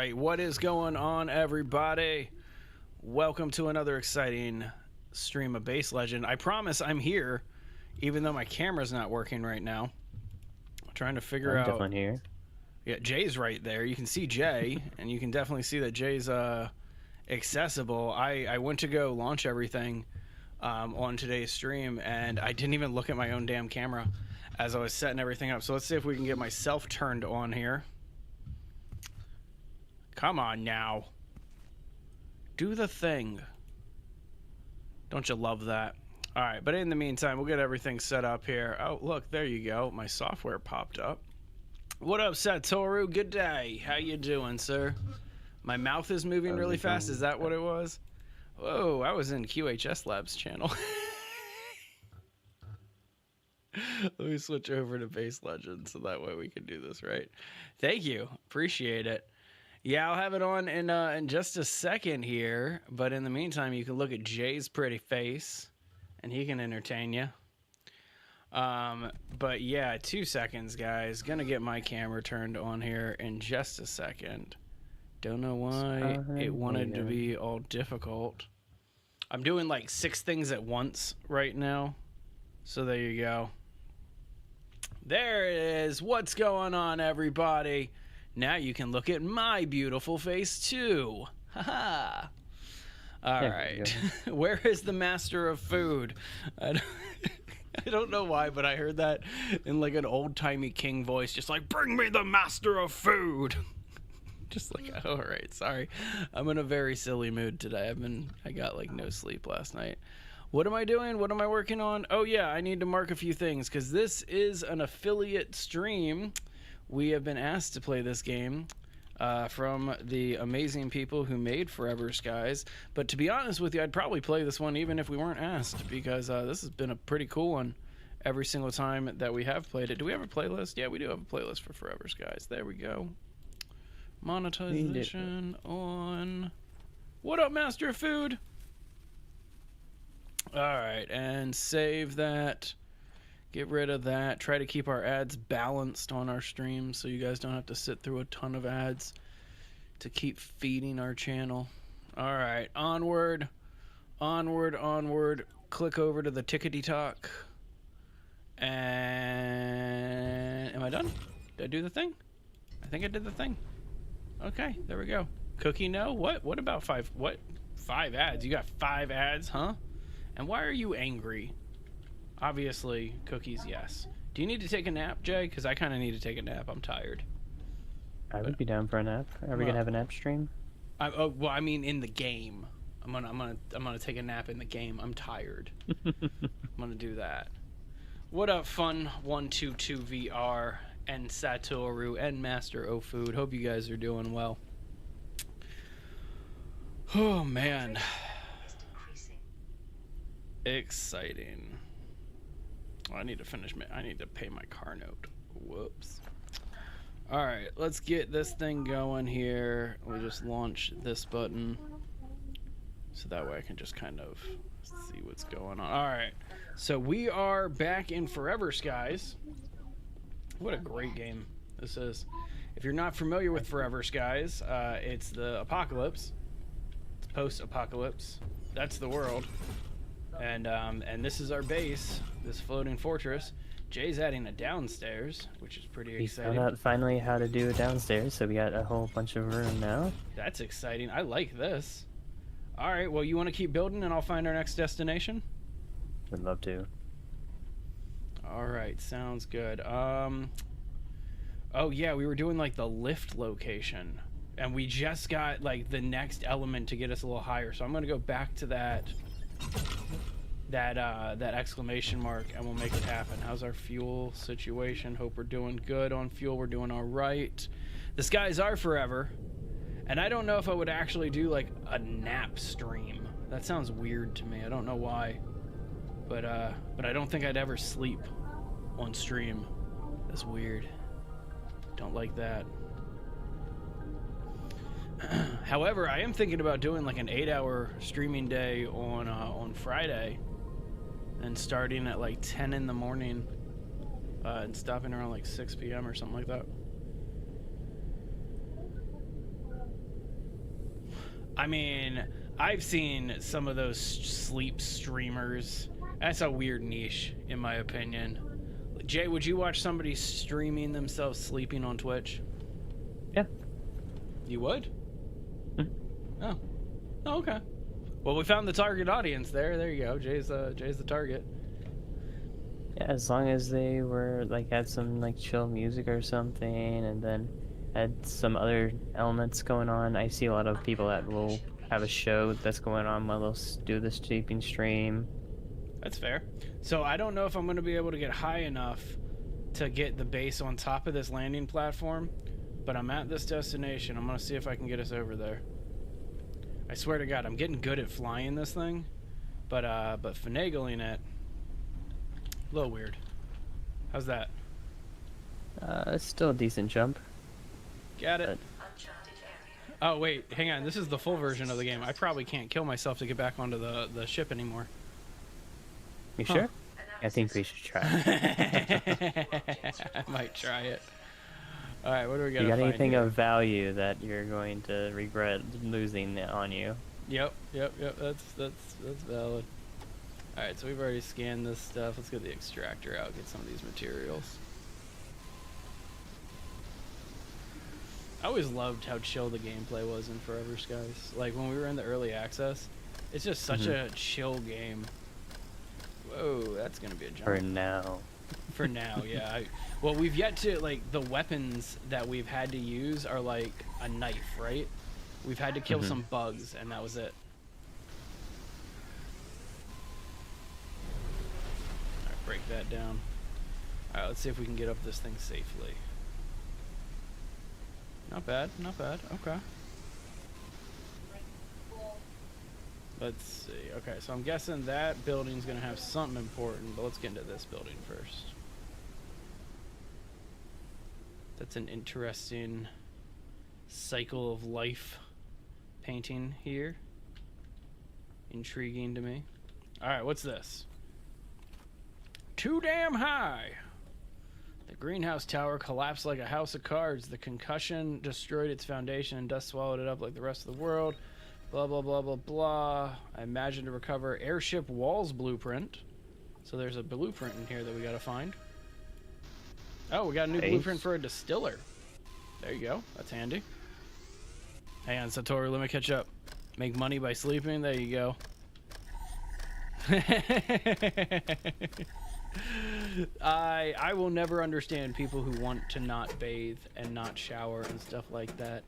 right, what is going on, everybody? Welcome to another exciting stream of Base Legend. I promise I'm here, even though my camera's not working right now. I'm trying to figure out. Definitely here. Yeah, Jay's right there. You can see Jay, and you can definitely see that Jay's accessible. I went to go launch everything on today's stream, and I didn't even look at my own damn camera as I was setting everything up. So let's see if we can get myself turned on here. Come on now. Do the thing. Don't you love that? All right, but in the meantime, we'll get everything set up here. Oh, look, there you go. My software popped up. What up, Satoru? Good day. How you doing, sir? My mouth is moving really fast. Is that what it was? Whoa, I was in QHS Labs channel. Let me switch over to Base Legends so that way we can do this right. Thank you. Appreciate it. Yeah, I'll have it on in just a second here. But in the meantime, you can look at Jay's pretty face, and he can entertain you. But yeah, 2 seconds, guys. Gonna get my camera turned on here in just a second. Don't know why it wanted to be all difficult. I'm doing like 6 things at once right now. So there you go. There it is. What's going on, everybody? Now you can look at my beautiful face too. Haha. All right. Where is the master of food? I don't know why, but I heard that in like an old-timey king voice, just like, bring me the master of food. Just like, all right, sorry. I'm in a very silly mood today. I got like no sleep last night. What am I doing? What am I working on? Oh yeah, I need to mark a few things because this is an affiliate stream. We have been asked to play this game from the amazing people who made Forever Skies. But to be honest with you, I'd probably play this one even if we weren't asked because this has been a pretty cool one every single time that we have played it. Do we have a playlist? Yeah, we do have a playlist for Forever Skies. There we go. Monetization on. What up, Master of Food? All right, and save that. Get rid of that. Try to keep our ads balanced on our stream so you guys don't have to sit through a ton of ads to keep feeding our channel. All right, onward, onward, onward. Click over to the Tickety Talk. And am I done? Did I do the thing? I think I did the thing. Okay, there we go. Cookie, no? What about 5? What? 5 ads? You got 5 ads, huh? And why are you angry? Obviously, cookies, yes. Do you need to take a nap, Jay? Because I kind of need to take a nap. I'm tired. I would be down for a nap. Are we gonna have a nap stream? Well, I mean, in the game. I'm gonna take a nap in the game. I'm tired. I'm gonna do that. What up, Fun 122 VR and Satoru and Master O Food? Hope you guys are doing well. Oh man, exciting. I need to finish. I need to pay my car note. Whoops. All right, let's get this thing going here. We just launch this button, so that way I can just kind of see what's going on. All right, so we are back in Forever Skies. What a great game this is. If you're not familiar with Forever Skies, it's the apocalypse. It's post-apocalypse. That's the world. And this is our base, this floating fortress. Jay's adding a downstairs, which is pretty exciting. We found out finally how to do it downstairs, so we got a whole bunch of room now. That's exciting. I like this. All right, well, you want to keep building and I'll find our next destination? Would love to. All right, sounds good. Oh, yeah, we were doing, like, the lift location. And we just got, like, the next element to get us a little higher. So I'm going to go back to that exclamation mark and we'll make it happen. How's our fuel situation? Hope we're doing good on fuel. We're doing all right. The skies are forever, and I don't know if I would actually do like a nap stream. That sounds weird to me. I don't know why, but I don't think I'd ever sleep on stream. That's weird. Don't like that. However, I am thinking about doing like an 8-hour streaming day on Friday, and starting at like 10 in the morning, and stopping around like 6 p.m. or something like that. I mean, I've seen some of those sleep streamers. That's a weird niche, in my opinion. Jay, would you watch somebody streaming themselves sleeping on Twitch? Yeah. You would? Mm-hmm. Oh. Oh, okay. Well, we found the target audience there. There you go. Jay's the target. Yeah, as long as they were like had some like chill music or something, and then had some other elements going on. I see a lot of people that will have a show that's going on while they'll do the sleeping stream. That's fair. So I don't know if I'm going to be able to get high enough to get the base on top of this landing platform, but I'm at this destination. I'm going to see if I can get us over there. I swear to God, I'm getting good at flying this thing, but finagling it, a little weird. How's that? It's still a decent jump. Got it. Oh, wait, hang on. This is the full version of the game. I probably can't kill myself to get back onto the ship anymore. You sure? I think we should try it. I might try it. Alright, what do we got? You got anything of value that you're going to regret losing on you? Yep. That's valid. Alright, so we've already scanned this stuff. Let's get the extractor out, get some of these materials. I always loved how chill the gameplay was in Forever Skies. Like, when we were in the early access, it's just such a chill game. Whoa, that's gonna be a jump. For now. For now, yeah. Well, we've yet to, like, the weapons that we've had to use are like a knife, right? We've had to kill some bugs, and that was it. Alright, break that down. Alright, let's see if we can get up this thing safely. Not bad, not bad. Okay. Let's see. Okay, so I'm guessing that building's gonna have something important, but let's get into this building first. That's an interesting cycle of life painting here. Intriguing to me. Alright, what's this? Too damn high! The greenhouse tower collapsed like a house of cards. The concussion destroyed its foundation and dust swallowed it up like the rest of the world. Blah, blah, blah, blah, blah. I imagine to recover airship walls blueprint. So there's a blueprint in here that we gotta find. Oh, we got a new blueprint for a distiller. There you go. That's handy. Hang on, Satoru, let me catch up. Make money by sleeping. There you go. I will never understand people who want to not bathe and not shower and stuff like that.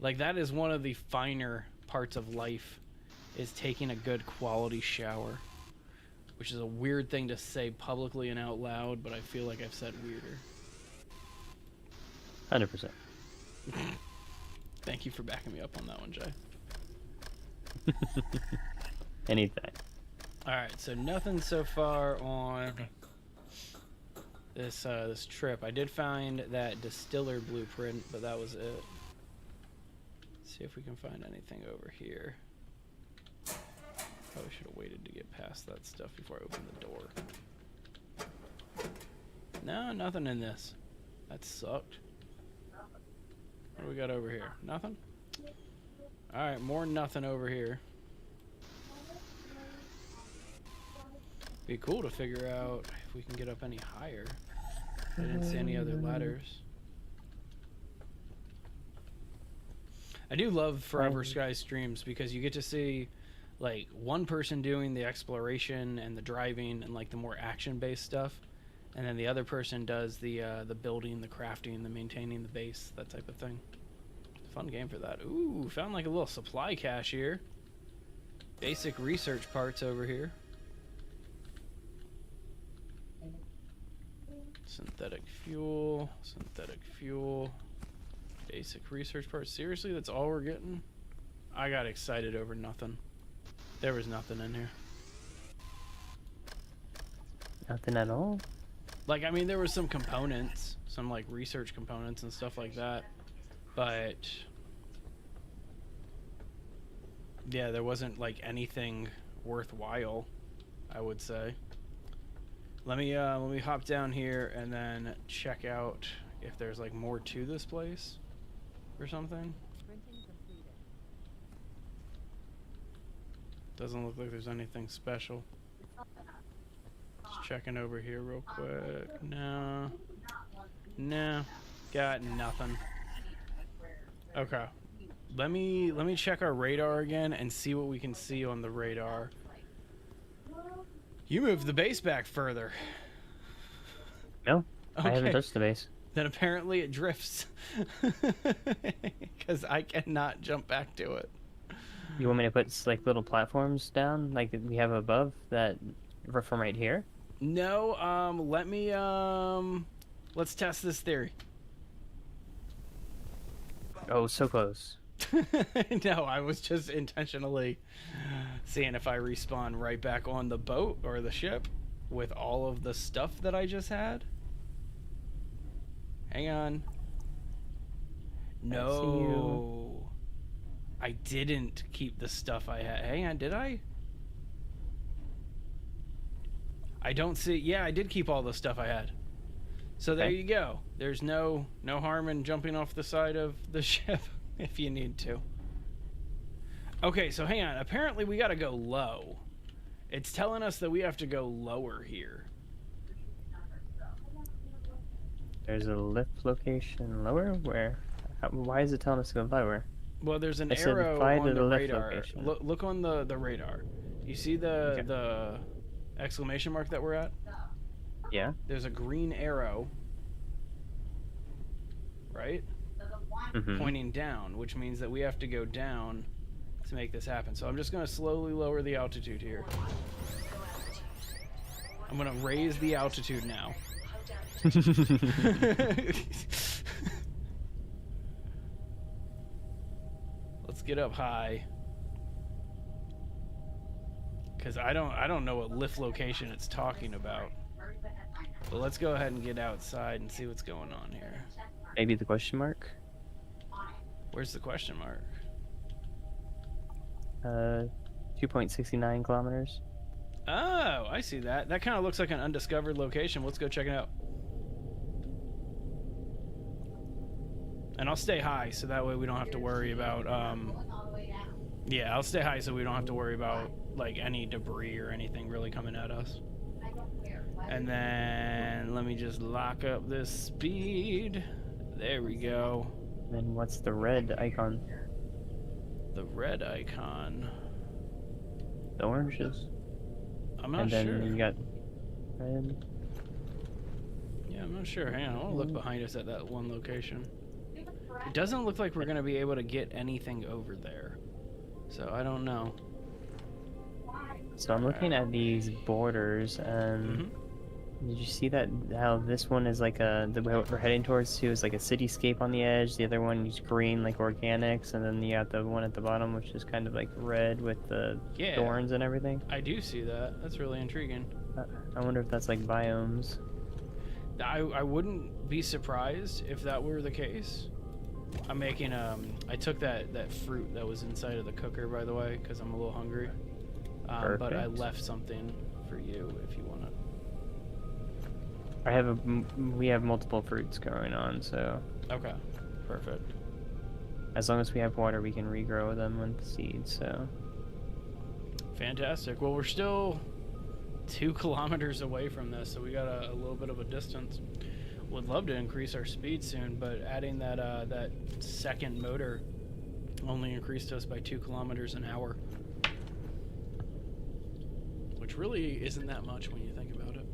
Like, that is one of the finer parts of life, is taking a good quality shower, which is a weird thing to say publicly and out loud, but I feel like I've said weirder. 100%. Thank you for backing me up on that one, Jay. Anything. Alright, so nothing so far on this this trip. I did find that distiller blueprint, but that was it. See if we can find anything over here. Probably should have waited to get past that stuff before I opened the door. No, nothing in this. That sucked. What do we got over here? Nothing? Alright, more nothing over here. Be cool to figure out if we can get up any higher. I didn't see any other ladders. I do love Forever Skies streams because you get to see like one person doing the exploration and the driving and like the more action-based stuff, and then the other person does the building, the crafting, the maintaining the base, that type of thing. Fun game for that. Ooh, found like a little supply cache here. Basic research parts over here. Synthetic fuel, basic research parts. Seriously, that's all we're getting? I got excited over nothing. There was nothing in here. Nothing at all? Like, I mean, there was some components, some like research components and stuff like that, but yeah, there wasn't like anything worthwhile, I would say. Let me hop down here and then check out if there's like more to this place or something. Doesn't look like there's anything special. Just checking over here real quick. No. No. Got nothing. Okay. Let me check our radar again and see what we can see on the radar. You moved the base back further. No, Okay. I haven't touched the base. Then apparently it drifts. Because I cannot jump back to it. You want me to put like little platforms down, like we have above that, from right here? No, let me, let's test this theory. Oh, so close. No, I was just intentionally seeing if I respawn right back on the boat or the ship with all of the stuff that I just had. Hang on. No. I didn't keep the stuff I had. Hang on, did I? I don't see. Yeah, I did keep all the stuff I had. So there you go. There's no harm in jumping off the side of the ship if you need to. Okay, so hang on. Apparently we got to go low. It's telling us that we have to go lower here. There's a lift location lower? Where? Why is it telling us to go lower? Well, there's an arrow on the radar. Location. Look on the radar. You see the exclamation mark that we're at? Yeah. There's a green arrow, right? Mm-hmm. Pointing down, which means that we have to go down to make this happen. So I'm just going to slowly lower the altitude here. I'm going to raise the altitude now. Let's get up high. Cuz I don't know what lift location it's talking about. But let's go ahead and get outside and see what's going on here. Maybe the question mark? Where's the question mark? 2.69 kilometers. Oh, I see that. That kind of looks like an undiscovered location. Let's go check it out. And I'll stay high so that way we don't have to worry about yeah, I'll stay high so we don't have to worry about like any debris or anything really coming at us. And then let me just lock up this speed. There we go. Then what's the red icon? The red icon. The oranges. I'm not and then sure. You got red. Yeah, I'm not sure. Hang on, I want to look behind us at that one location. It doesn't look like we're going to be able to get anything over there. So I don't know. So I'm looking at these borders, and did you see that? How this one is like the way we're heading towards too is like a cityscape on the edge. The other one is green, like organics, and then you got the one at the bottom, which is kind of like red with the thorns and everything. I do see that. That's really intriguing. I wonder if that's like biomes. I wouldn't be surprised if that were the case. I'm making I took that fruit that was inside of the cooker, by the way, because I'm a little hungry. But I left something for you if you want to. We have multiple fruits going on, so. Okay, perfect. As long as we have water, we can regrow them with seeds. So. Fantastic. Well, we're still 2 kilometers away from this, so we got a little bit of a distance. Would love to increase our speed soon, but adding that second motor only increased us by 2 kilometers an hour, which really isn't that much when you think about it.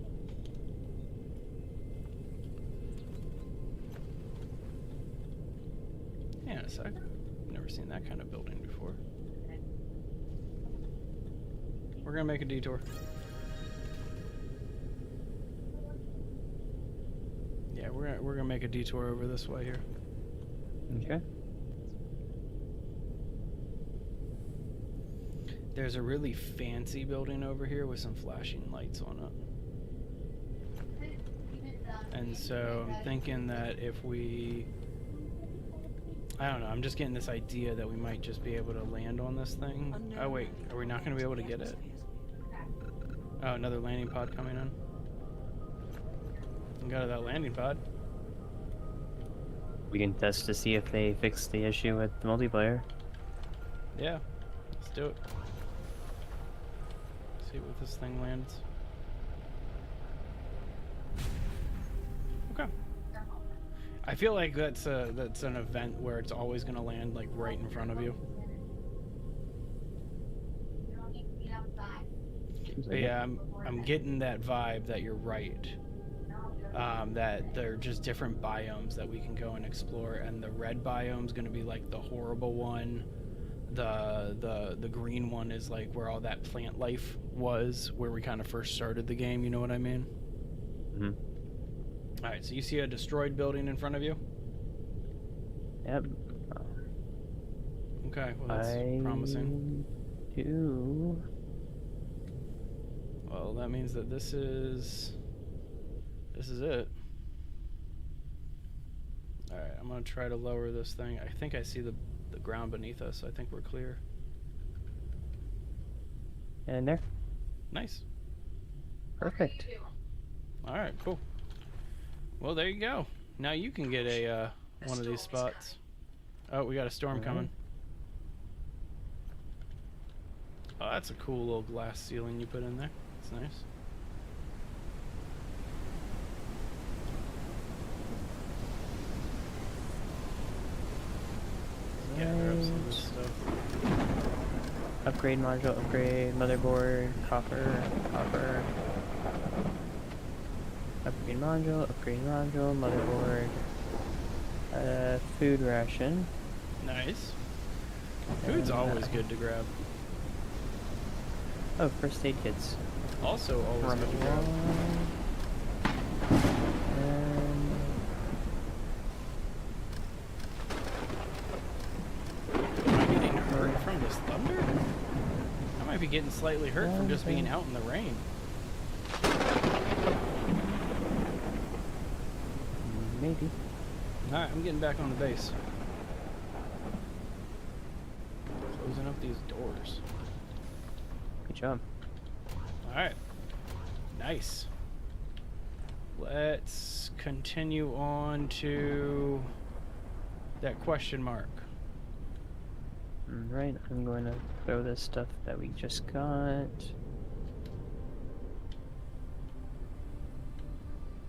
Hang on a sec. I've never seen that kind of building before. We're gonna make a detour. Yeah, we're gonna make a detour over this way here. Okay. There's a really fancy building over here with some flashing lights on it. And so I'm thinking that if we... I don't know, I'm just getting this idea that we might just be able to land on this thing. Oh wait, are we not going to be able to get it? Oh, another landing pod coming in. Got that landing pod. We can test to see if they fix the issue with the multiplayer. Yeah, let's do it. See what this thing lands. Okay. I feel like that's an event where it's always gonna land like right in front of you. But yeah, I'm getting that vibe that you're right. That they're just different biomes that we can go and explore, and the red biome's gonna be like the horrible one. The green one is like where all that plant life was, where we kind of first started the game. You know what I mean? Mm-hmm. All right, so you see a destroyed building in front of you? Yep. Okay, well that's promising. Do. Well, that means that this is it. All right, I'm gonna try to lower this thing. I think I see the ground beneath us. I think we're clear. In there. Nice. Perfect. All right, cool. Well, there you go. Now you can get a one of these spots. Oh, we got a storm coming. Oh, that's a cool little glass ceiling you put in there. That's nice. Yeah, grab some of this stuff. Upgrade module, upgrade motherboard, copper. Upgrade module, motherboard. Food ration. Nice. Food's always good to grab. Oh, first aid kits. Also always good to grab. Am I getting hurt from this thunder? I might be getting slightly hurt from just being out in the rain. Maybe. Alright, I'm getting back on the base. Closing up these doors. Good job. Alright. Nice. Let's continue on to that question mark. Alright, I'm going to throw this stuff that we just got.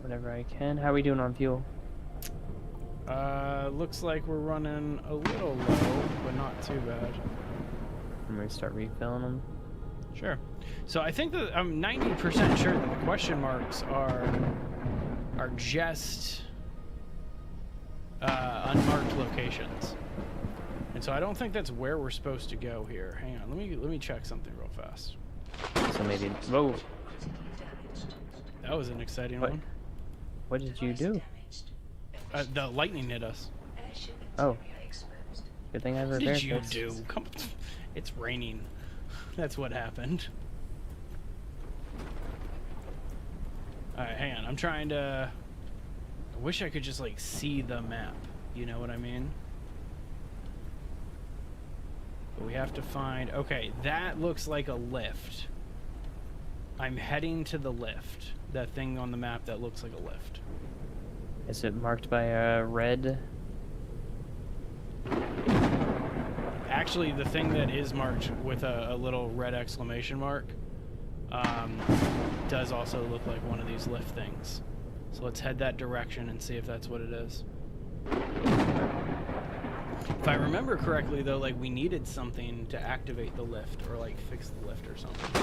Whatever I can. How are we doing on fuel? Looks like we're running a little low, but not too bad. I'm going to start refilling them. Sure. So I think that I'm 90% sure that the question marks are just unmarked locations, and so I don't think that's where we're supposed to go here. Hang on, let me check something real fast. So maybe. Whoa! That was an exciting What? one. What did you do? The lightning hit us. Oh. Good thing I have What repair did you kits. do? Come, it's raining. That's what happened. Alright, hang on. I'm trying to... I wish I could just, like, see the map. You know what I mean? But we have to find... Okay, that looks like a lift. I'm heading to the lift. That thing on the map that looks like a lift. Is it marked by a red? Actually, the thing that is marked with a little red exclamation mark does also look like one of these lift things. So let's head that direction and see if that's what it is. If I remember correctly, though, like we needed something to activate the lift or like fix the lift or something.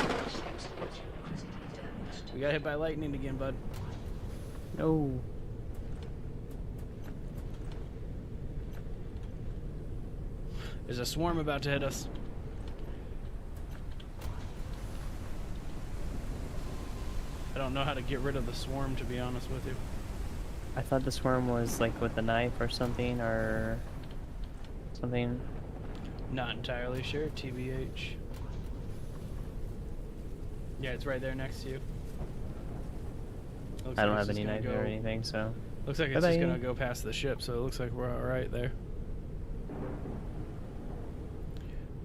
We got hit by lightning again, bud. No. There's a swarm about to hit us. I don't know how to get rid of the swarm, to be honest with you. I thought the swarm was like with a knife or something, or something. Not entirely sure, TBH. Yeah, it's right there next to you. I don't have any knife or anything, so. Looks like it's just gonna go past the ship, so it looks like we're alright there.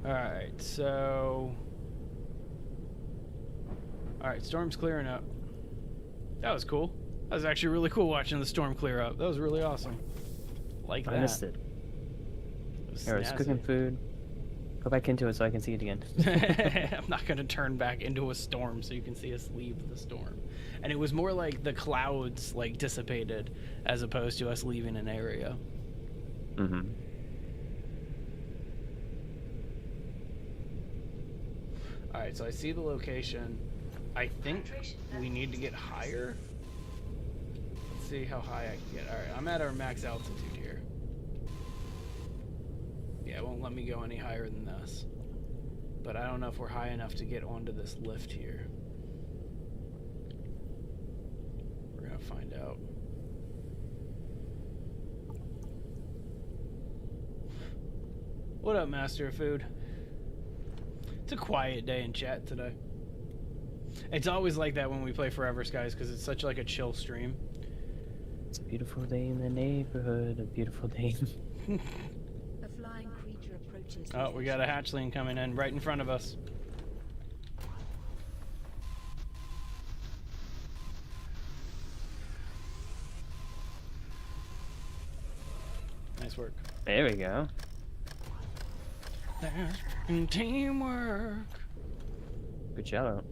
Alright, so... Alright, storm's clearing up. That was cool. That was actually really cool watching the storm clear up. That was really awesome. Like that. I missed it. I was cooking food. Go back into it so I can see it again. I'm not going to turn back into a storm so you can see us leave the storm. And it was more like the clouds like dissipated as opposed to us leaving an area. Mm-hmm. All right, so I see the location. I think we need to get higher. Let's see how high I can get. All right, I'm at our max altitude here. Yeah, it won't let me go any higher than this. But I don't know if we're high enough to get onto this lift here. We're gonna find out. What up, Master of Food? It's a quiet day in chat today. It's always like that when we play Forever Skies because it's such like a chill stream. It's a beautiful day in the neighborhood. A beautiful day. A flying creature approaches. Oh, we got a hatchling coming in right in front of us. Nice work. There we go. There's teamwork. Good shout out.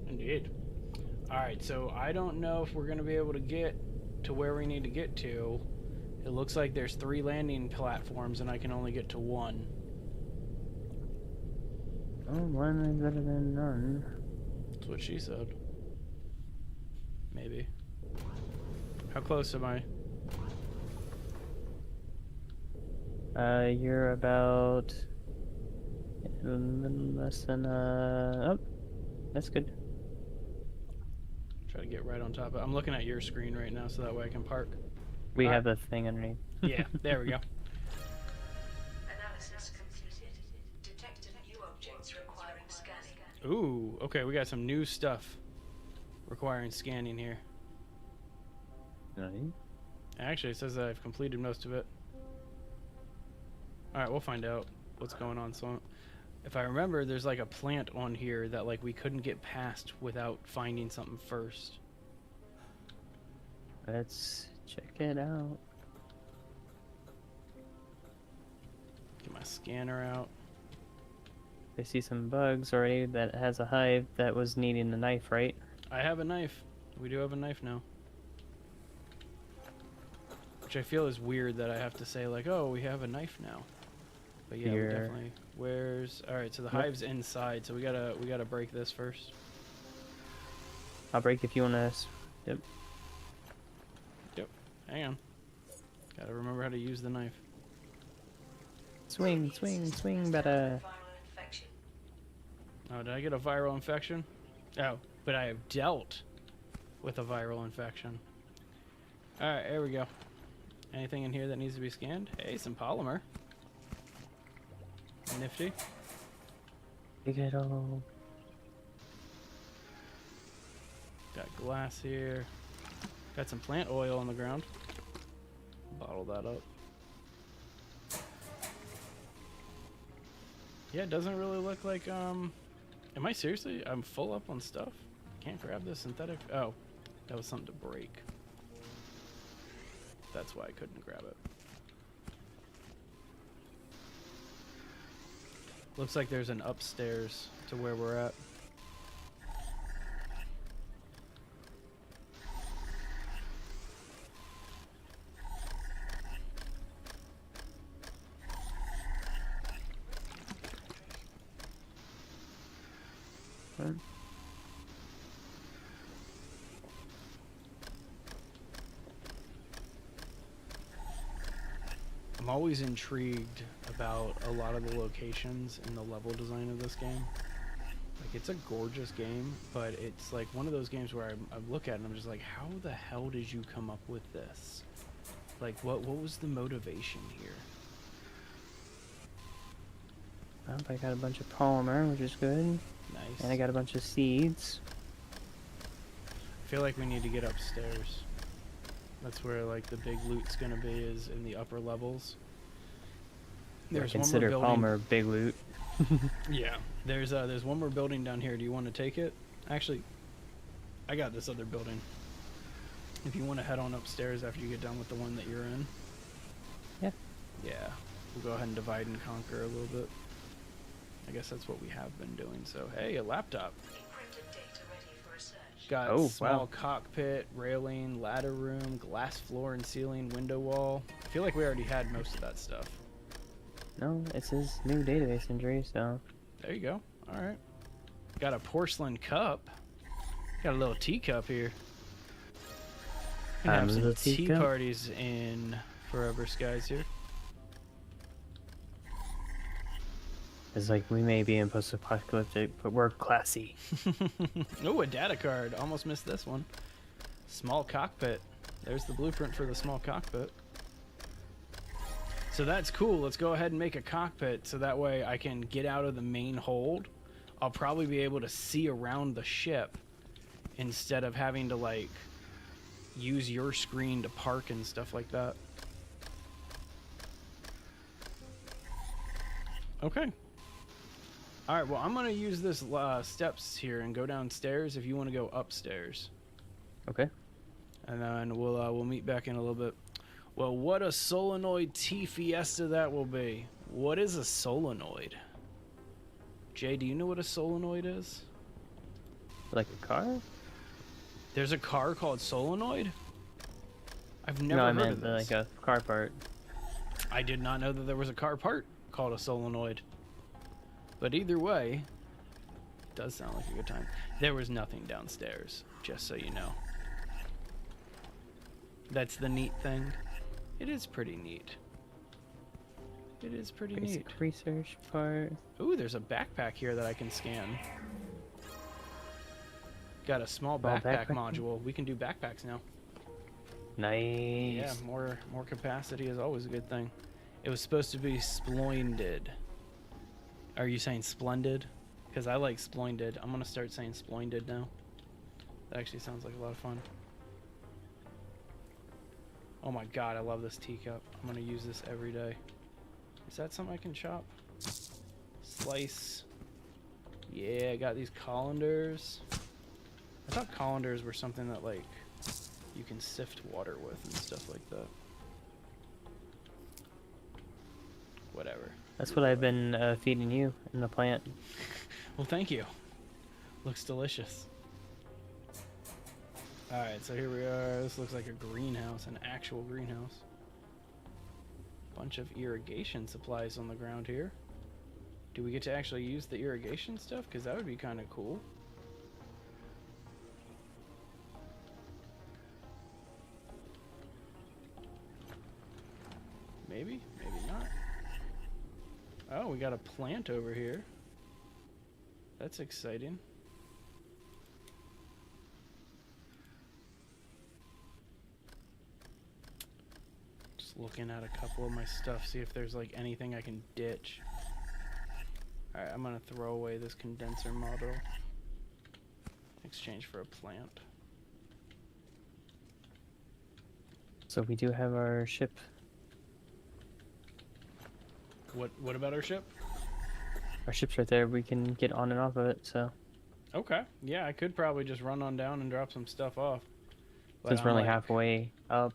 Indeed. Alright, so I don't know if we're going to be able to get to where we need to get to. It looks like there's 3 landing platforms and I can only get to 1. Oh, one is better than none. That's what she said. Maybe. How close am I? You're about a little less than, oh, that's good. Try to get right on top of it. I'm looking at your screen right now so that way I can park. We have the thing underneath. Yeah, there we go. Analysis completed. Detected new objects requiring scanning. Ooh, okay, we got some new stuff requiring scanning here. Nice. Actually, it says that I've completed most of it. Alright, we'll find out what's going on. So, if I remember, there's like a plant on here that like we couldn't get past without finding something first. Let's check it out. Get my scanner out. I see some bugs already that has a hive that was needing a knife, right? I have a knife. We do have a knife now. Which I feel is weird that I have to say like, oh, we have a knife now. But yeah, we definitely. Where's all right? So the hive's inside. So we gotta break this first. I'll break if you want to. Yep. Yep. Hang on. Gotta remember how to use the knife. Swing, swing, swing, better. Viral infection. Oh, did I get a viral infection? Oh, but I have dealt with a viral infection. All right, here we go. Anything in here that needs to be scanned? Hey, some polymer. Nifty. Take it all. Got glass here. Got some plant oil on the ground. Bottle that up. Yeah, it doesn't really look like, am I seriously? I'm full up on stuff. Can't grab the synthetic. Oh, that was something to break. That's why I couldn't grab it. Looks like there's an upstairs to where we're at. Right. I'm always intrigued about a lot of the locations and the level design of this game. Like, it's a gorgeous game, but it's like one of those games where I look at it and I'm just like, how the hell did you come up with this? Like, what was the motivation here? Well, I got a bunch of polymer, which is good. Nice. And I got a bunch of seeds. I feel like we need to get upstairs. That's where like the big loot's gonna be, is in the upper levels. I consider polymer big loot. Yeah. There's one more building down here. Do you want to take it? Actually, I got this other building. If you want to head on upstairs after you get done with the one that you're in. Yeah. Yeah. We'll go ahead and divide and conquer a little bit. I guess that's what we have been doing. So, hey, a laptop. Encrypted data ready for research. Got Oh, small wow. cockpit, railing, ladder room, glass floor and ceiling, window wall. I feel like we already had most of that stuff. No, it says new database entry, so There you go. All right. Got a porcelain cup. Got a little teacup here. Gonna have some little tea teacup. parties in Forever Skies here. it's like we may be in post-apocalyptic, but we're classy. Oh, a data card. Almost missed this one. Small cockpit. There's the blueprint for the small cockpit. So that's cool. Let's go ahead and make a cockpit so that way I can get out of the main hold. I'll probably be able to see around the ship instead of having to like use your screen to park and stuff like that. Okay. All right, well, I'm going to use this steps here and go downstairs if you want to go upstairs. Okay. And then we'll meet back in a little bit. Well, what a solenoid T Fiesta that will be. What is a solenoid? Jay, do you know what a solenoid is? Like a car? There's a car called solenoid? I've never No, I heard meant of this. like a car part. I did not know that there was a car part called a solenoid. But either way, it does sound like a good time. There was nothing downstairs, just so you know. That's the neat thing. It is pretty neat. It is pretty neat. Basic research part. Ooh, there's a backpack here that I can scan. Got a small Small backpack backpack? module. We can do backpacks now. Nice. Yeah, more capacity is always a good thing. It was supposed to be splendid. Are you saying splendid? Because I like splendid. I'm gonna start saying splendid now. That actually sounds like a lot of fun. Oh my god, I love this teacup. I'm gonna use this every day. Is that something I can chop? Slice. Yeah, I got these colanders. I thought colanders were something that like you can sift water with and stuff like that. Whatever. That's what I've been feeding you in the plant. Well, thank you. Looks delicious. Alright, so here we are. This looks like a greenhouse, an actual greenhouse. Bunch of irrigation supplies on the ground here. Do we get to actually use the irrigation stuff? Because that would be kind of cool. Maybe, maybe not. Oh, we got a plant over here. That's exciting. Just looking at a couple of my stuff, see if there's like anything I can ditch. Alright, I'm gonna throw away this condenser model. In exchange for a plant. So we do have our ship. What about our ship? Our ship's right there. We can get on and off of it. So Okay. Yeah, I could probably just run on down and drop some stuff off. But since we're I'm only like- halfway up,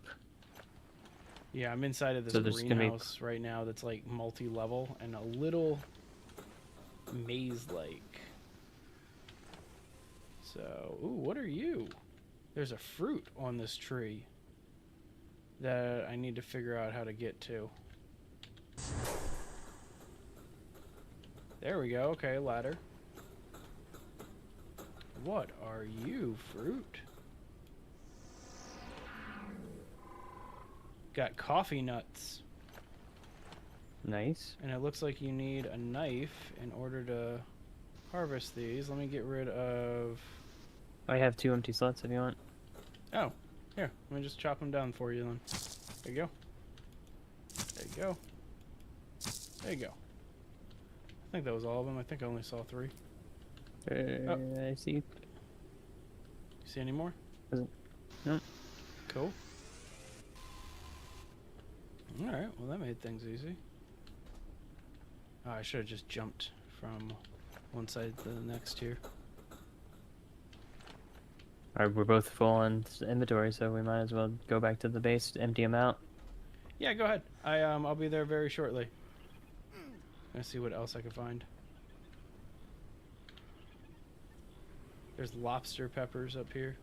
Yeah, I'm inside of this So there's gonna be- greenhouse right now that's like multi-level and a little maze-like. So, ooh, what are you? There's a fruit on this tree that I need to figure out how to get to. There we go. Okay, ladder. What are you, fruit? Got coffee nuts. nice. And it looks like you need a knife in order to harvest these. Let me get rid of... I have 2 empty slots if you want. Oh, here. Let me just chop them down for you then. There you go. There you go. There you go. I think that was all of them. I think I only saw 3. I see. You see any more? Nope. Cool. Alright, well that made things easy. Oh, I should have just jumped from one side to the next here. Alright, we're both full on inventory, so we might as well go back to the base, empty them out. Yeah, go ahead. I'll be there very shortly. Let's see what else I can find. There's lobster peppers up here.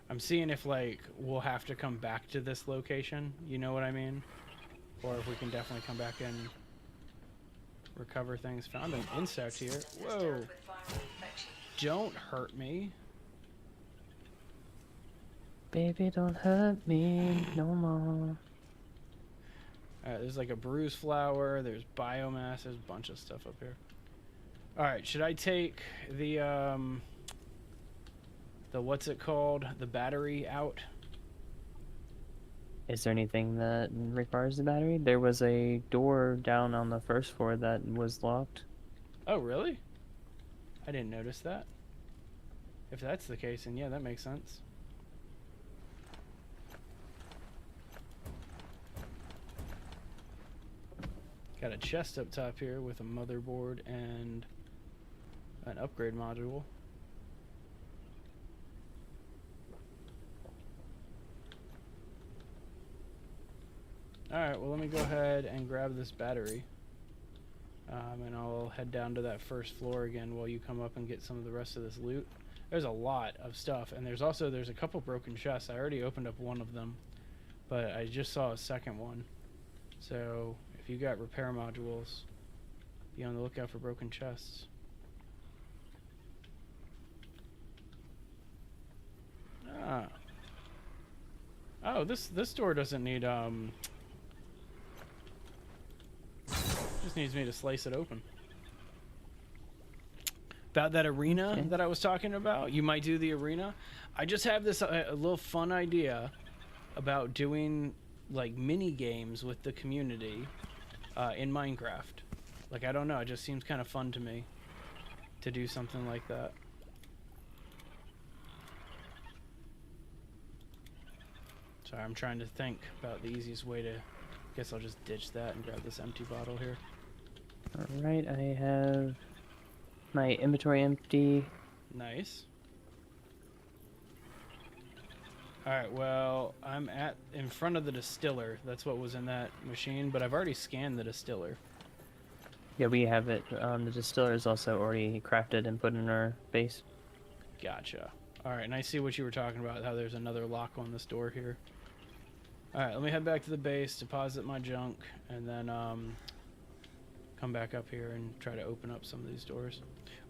I'm seeing if, like, we'll have to come back to this location. You know what I mean? Or if we can definitely come back and recover things. Found an insect here. Whoa. Don't hurt me. Baby, don't hurt me no more. Alright, there's like a bruise flower. There's biomass. There's a bunch of stuff up here. Alright, should I take the what's it called? The battery out? Is there anything that requires the battery? There was a door down on the first floor that was locked. Oh, really? I didn't notice that. If that's the case, then yeah, that makes sense. Got a chest up top here with a motherboard and an upgrade module. Alright, well let me go ahead and grab this battery. And I'll head down to that first floor again while you come up and get some of the rest of this loot. There's a lot of stuff, and there's a couple broken chests. I already opened up one of them, but I just saw a second one. So if you got repair modules, be on the lookout for broken chests. Ah. Oh, this door doesn't need just needs me to slice it open. About that arena that I was talking about, you might do the arena. I just have this a little fun idea about doing like mini games with the community in Minecraft. Like, I don't know, it just seems kind of fun to me to do something like that. Sorry, I'm trying to think about the easiest way to... Guess I'll just ditch that and grab this empty bottle here. Alright, I have my inventory empty. Nice. Alright, well, I'm in front of the distiller. That's what was in that machine, but I've already scanned the distiller. Yeah, we have it. The distiller is also already crafted and put in our base. Gotcha. Alright, and I see what you were talking about, how there's another lock on this door here. Alright, let me head back to the base, deposit my junk, and then come back up here and try to open up some of these doors.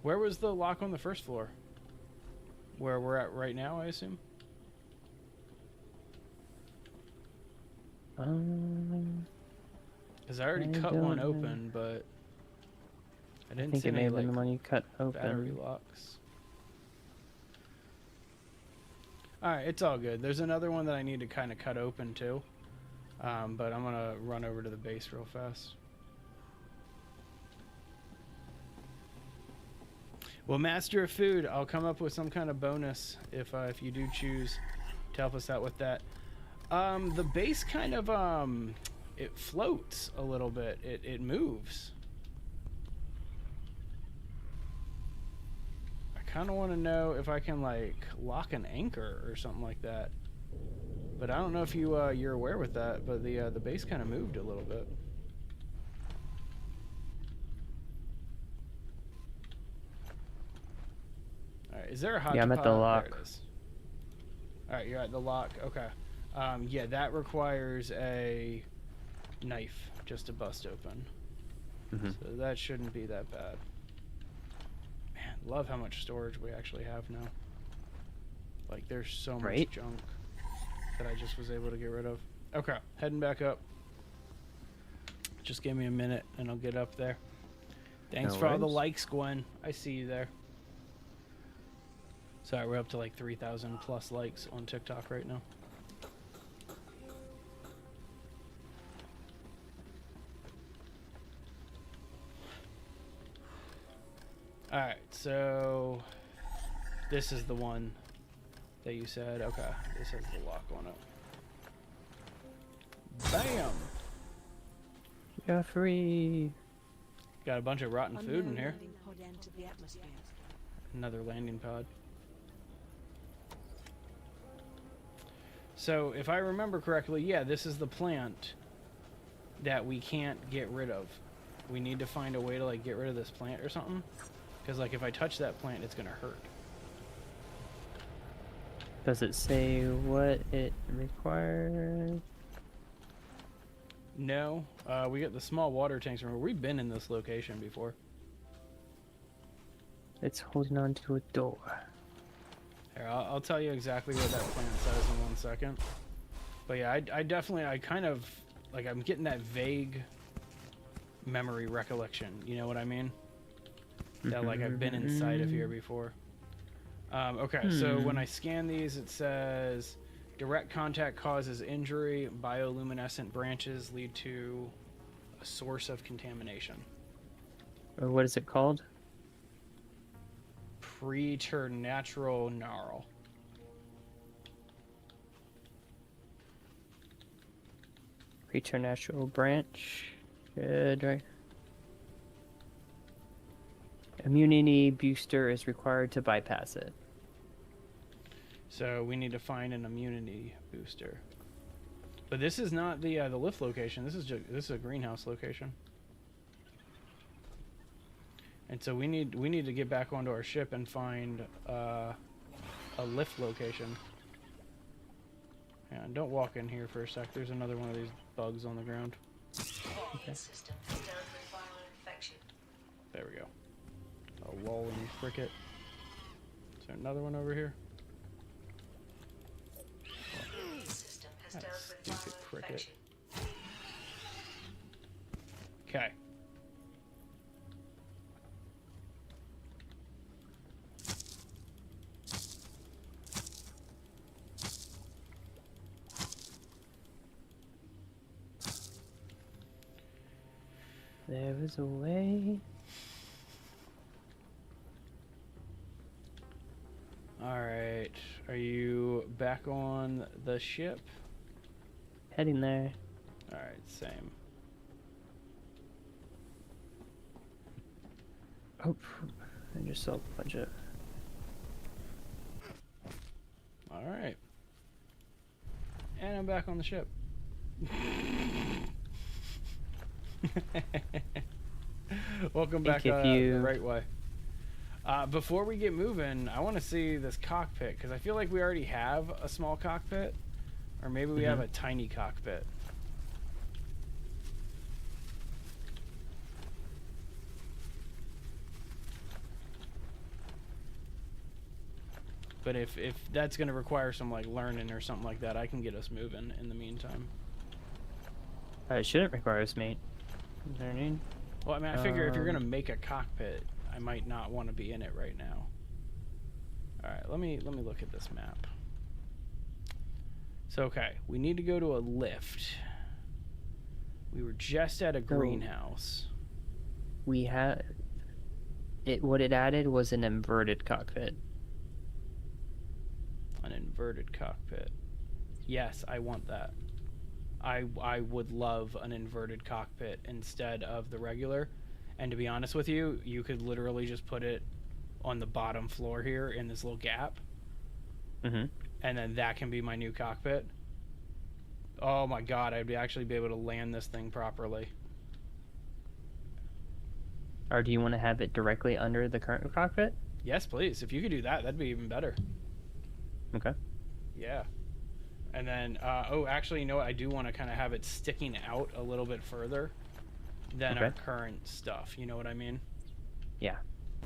Where was the lock on the first floor? Where we're at right now, I assume? Because I already cut one open, but I didn't see it may any have been like, the one you cut open. battery locks. Alright, it's all good. There's another one that I need to kind of cut open too. But I'm going to run over to the base real fast. Well, Master of Food, I'll come up with some kind of bonus if you do choose to help us out with that. The base kind of, it floats a little bit. It moves. I kind of want to know if I can like lock an anchor or something like that. But I don't know if you're aware with that, but the base kind of moved a little bit. All right, is there a hot? Yeah, I'm at the lock. All right, you're at the lock. Okay. Yeah, that requires a knife just to bust open. So that shouldn't be that bad. Man, love how much storage we actually have now. Like, there's so much junk that I just was able to get rid of. Okay, heading back up. Just give me a minute and I'll get up there. Thanks for all the likes, Gwen. I see you there. Sorry, we're up to like 3,000 plus likes on TikTok right now. Alright, so this is the one that you said. Okay, this has the lock on it. Bam! You're free. Got a bunch of rotten food in here. Another landing pod. So, if I remember correctly, yeah, this is the plant that we can't get rid of. We need to find a way to like get rid of this plant or something. Because like if I touch that plant, it's gonna hurt. Does it say what it requires? No, we get the small water tanks. Remember, we've been in this location before. It's holding on to a door. Here, I'll tell you exactly what that plant says in 1 second. But yeah, I kind of, like, I'm getting that vague memory recollection. You know what I mean? That, like, I've been inside of here before. Okay, so when I scan these, it says direct contact causes injury. Bioluminescent branches lead to a source of contamination. Or what is it called? Preternatural gnarl. Preternatural branch. Good, right? Immunity booster is required to bypass it. So we need to find an immunity booster. But this is not the lift location. This is a greenhouse location. And so we need to get back onto our ship and find a lift location. Yeah, and don't walk in here for a sec. There's another one of these bugs on the ground. Okay. System is down with viral infection. There we go. A lolling cricket. Is there another one over here? System has That dealt with stupid viral cricket. infection. Okay. There is a way. Alright. Are you back on the ship? Heading there. Alright, same. Oh, I just saw a bunch of. Alright. And I'm back on the ship. Welcome back if the you- right way. Before we get moving, I want to see this cockpit because I feel like we already have a small cockpit, or maybe we have a tiny cockpit. But if that's going to require some like learning or something like that, I can get us moving in the meantime. It shouldn't require us, mate. Learning. Well, I mean, I figure if you're going to make a cockpit, I might not want to be in it right now. All right, let me look at this map. So, okay, we need to go to a lift. We were just at a greenhouse. We had it. What it added was an inverted cockpit. An inverted cockpit. Yes, I want that. I would love an inverted cockpit instead of the regular. And to be honest with you, you could literally just put it on the bottom floor here in this little gap. Mm-hmm. And then that can be my new cockpit. Oh my god, I'd actually be able to land this thing properly. Or do you want to have it directly under the current cockpit? Yes, please. If you could do that, that'd be even better. Okay. Yeah. And then, oh, actually, you know what? I do want to kind of have it sticking out a little bit further than our current stuff. You know what I mean? Yeah.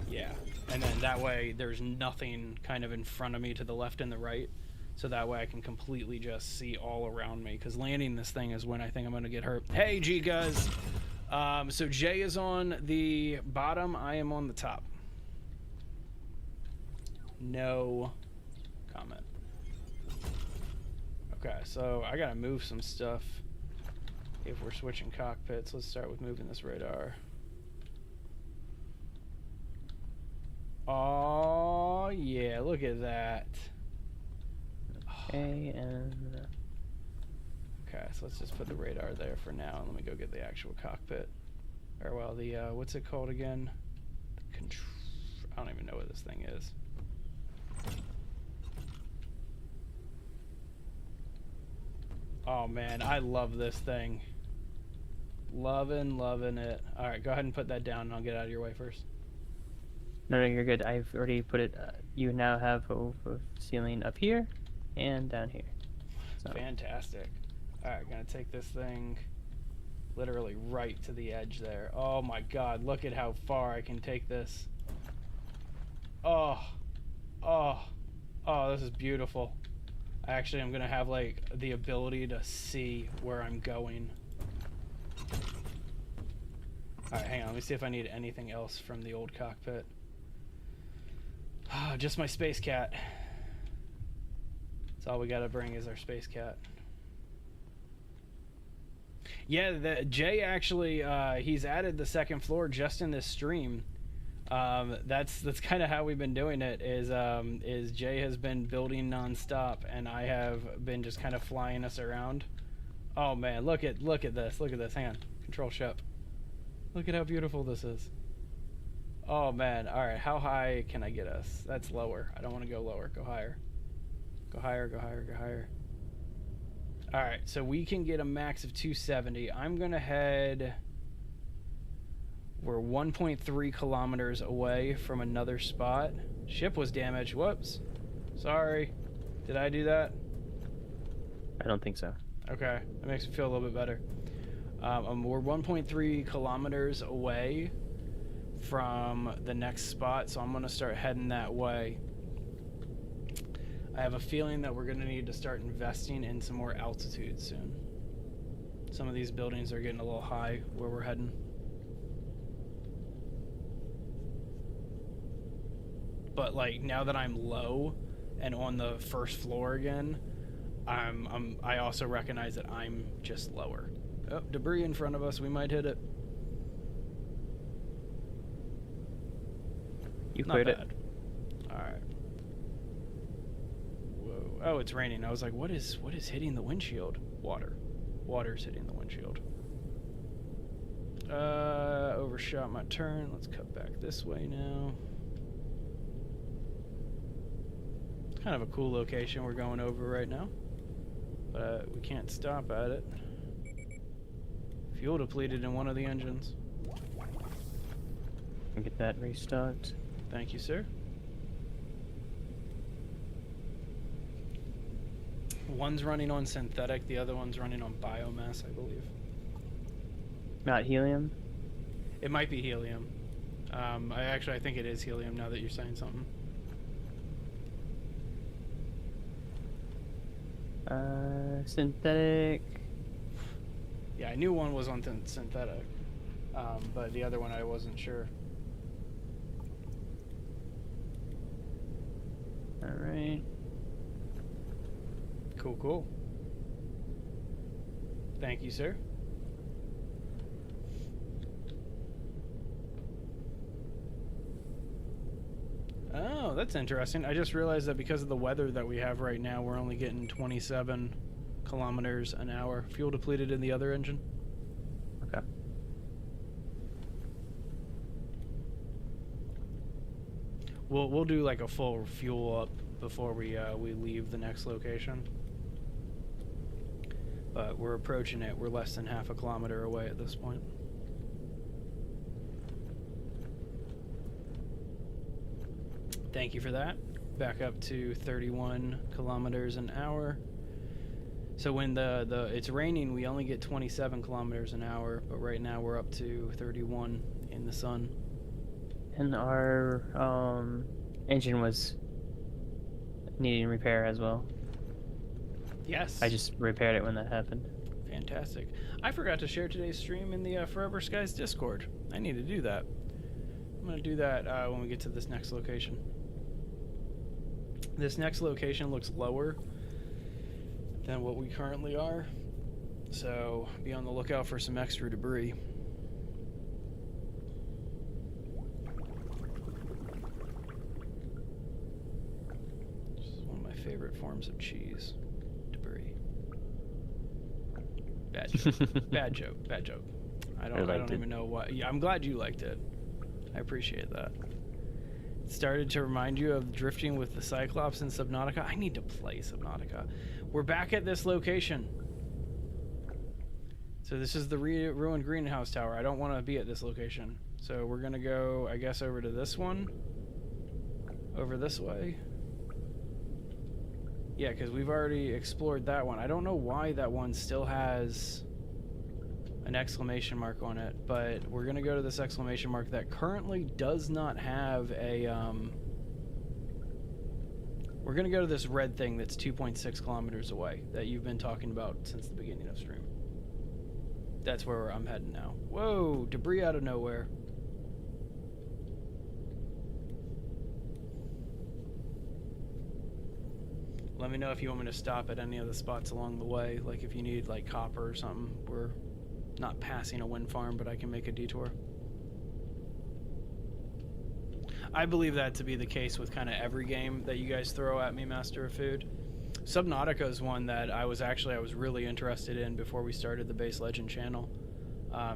Yeah. And then that way there's nothing kind of in front of me to the left and the right. So that way I can completely just see all around me. Because landing this thing is when I think I'm going to get hurt. Hey, G-Guz. So Jay is on the bottom. I am on the top. No comment. Okay, so I got to move some stuff. If we're switching cockpits, let's start with moving this radar. Oh, yeah, look at that. Okay, and Okay, so let's just put the radar there for now, and let me go get the actual cockpit. Or, well, the, what's it called again? I don't even know what this thing is. Oh, man, I love this thing. Loving it. Alright, go ahead and put that down, and I'll get out of your way first. No, no, you're good. I've already put it. You now have a ceiling up here and down here. So. Fantastic. All right, gonna take this thing literally right to the edge there. Oh my God, look at how far I can take this. Oh, oh, oh, this is beautiful. Actually, I'm gonna have like the ability to see where I'm going. All right, hang on. Let me see if I need anything else from the old cockpit. Oh, just my space cat. That's all we gotta bring is our space cat. Yeah, Jay actually, he's added the second floor just in this stream. That's kind of how we've been doing it. Is Jay has been building nonstop, and I have been just kind of flying us around. Oh man, look at this. Look at this. Hang on, control ship. Look at how beautiful this is. Oh man. All right, how high can I get us? That's lower. I don't want to go lower. Go higher. Go higher. Go higher. Go higher. All right, so we can get a max of 270. I'm gonna head. We're 1.3 kilometers away from another spot. Ship was damaged. Whoops. Sorry. Did I do that? I don't think so. Okay, that makes me feel a little bit better. We're 1.3 kilometers away from the next spot, so I'm gonna start heading that way. I have a feeling that we're gonna need to start investing in some more altitude soon. Some of these buildings are getting a little high where we're heading. But like now that I'm low and on the first floor again, I also recognize that I'm just lower. Oh, debris in front of us. We might hit it. You Not cleared bad. it. All right. Whoa. Oh, it's raining. I was like, what is hitting the windshield? Water. Water's hitting the windshield. Overshot my turn. Let's cut back this way now. It's kind of a cool location we're going over right now. But we can't stop at it. Fuel depleted in one of the engines. Get that restocked. Thank you, sir. One's running on synthetic, the other one's running on biomass, I believe. Not helium? It might be helium. I think it is helium now that you're saying something. Synthetic. Yeah, I knew one was on synthetic, but the other one I wasn't sure. Alright. Cool, cool. Thank you, sir. Oh, that's interesting. I just realized that because of the weather that we have right now, we're only getting 27 kilometers an hour. Fuel depleted in the other engine. Okay. We'll do like a full fuel up before we leave the next location. But we're approaching it. We're less than half a kilometer away at this point. Thank you for that. Back up to 31 kilometers an hour. So when it's raining, we only get 27 kilometers an hour, but right now we're up to 31 in the sun. And our engine was needing repair as well. Yes. I just repaired it when that happened. Fantastic. I forgot to share today's stream in the Forever Skies Discord. I need to do that. I'm going to do that when we get to this next location. This next location looks lower than what we currently are, so be on the lookout for some extra debris. This is one of my favorite forms of cheese. Debris. Bad joke. Bad joke. Bad joke. I don't even know why. Yeah, I'm glad you liked it. I appreciate that. It started to remind you of drifting with the Cyclops in Subnautica. I need to play Subnautica. We're back at this location. So this is the ruined greenhouse tower. I don't want to be at this location. So we're gonna go, I guess, over to this one. Over this way. Yeah, because we've already explored that one. I don't know why that one still has an exclamation mark on it, but we're gonna go to this exclamation mark that currently does not have a, we're gonna go to this red thing that's 2.6 kilometers away that you've been talking about since the beginning of stream. That's where I'm heading now. Whoa, debris out of nowhere. Let me know if you want me to stop at any of the spots along the way, like if you need like copper or something. We're not passing a wind farm, but I can make a detour. I believe that to be the case with kind of every game that you guys throw at me, Master of Food. Subnautica is one that I was really interested in before we started the Base Legend channel,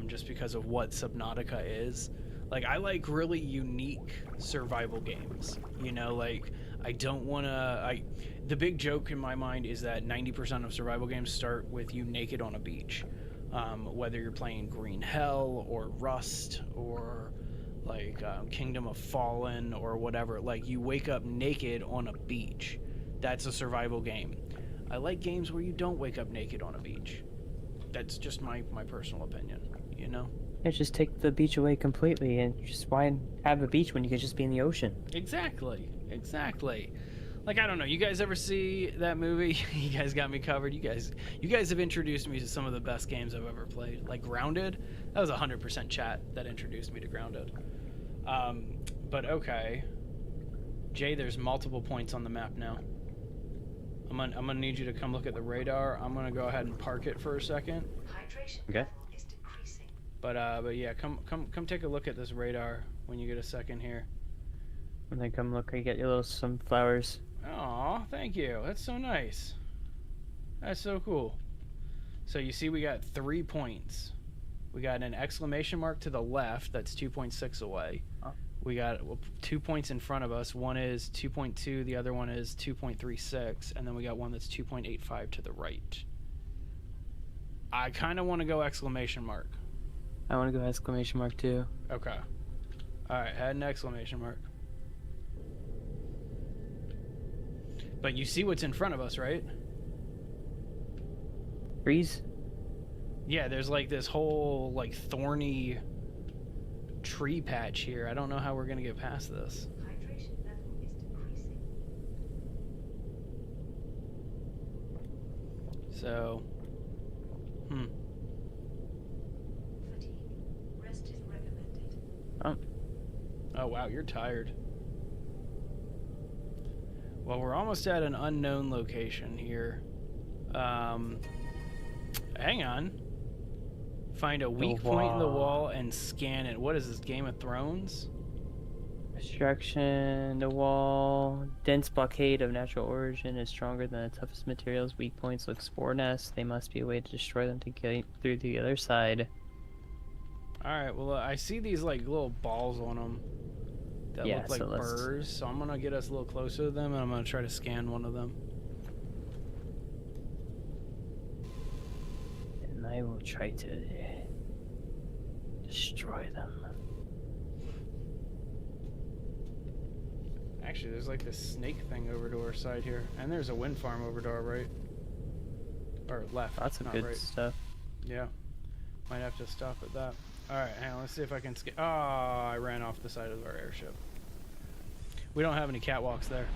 just because of what Subnautica is. Like, I like really unique survival games, you know, like, I don't want to, the big joke in my mind is that 90% of survival games start with you naked on a beach, whether you're playing Green Hell or Rust or like Kingdom of Fallen or whatever. Like, you wake up naked on a beach. That's a survival game. I like games where you don't wake up naked on a beach. That's just my personal opinion, you know? Yeah, just take the beach away completely, and just why have a beach when you could just be in the ocean? Exactly. Like, I don't know, you guys ever see that movie? You guys got me covered. You guys have introduced me to some of the best games I've ever played. Like Grounded, that was 100% chat that introduced me to Grounded. But okay. Jay, there's multiple points on the map now. I'm gonna need you to come look at the radar. I'm gonna go ahead and park it for a second. Hydration Okay. level is decreasing. But yeah, come take a look at this radar when you get a second here. And then come look, I get you some flowers. Aw, thank you. That's so nice. That's so cool. So you see we got 3 points. We got an exclamation mark to the left that's 2.6 away. Oh. We got 2 points in front of us. One is 2.2, the other one is 2.36, and then we got one that's 2.85 to the right. I kind of want to go exclamation mark. I want to go exclamation mark too. Okay. Alright, head an exclamation mark. But you see what's in front of us, right? Freeze? Yeah, there's like this whole like thorny tree patch here. I don't know how we're gonna get past this. Hydration level is decreasing. So, Fatigue. Rest is recommended. oh wow, you're tired. Well, we're almost at an unknown location here. Hang on. Find a weak point in the wall and scan it. What is this, Game of Thrones? Destruction, the wall. Dense blockade of natural origin is stronger than the toughest materials. Weak points look spore nests. They must be a way to destroy them to get through the other side. Alright, well, I see these like little balls on them that Yeah, look like so let's- burrs. So I'm gonna get us a little closer to them and I'm gonna try to scan one of them. And I will try to destroy them. Actually, there's like this snake thing over to our side here. And there's a wind farm over to our right. Or left. Lots of not good right. stuff. Yeah. Might have to stop at that. Alright, hang on. Let's see if I can skip. Oh, I ran off the side of our airship. We don't have any catwalks there.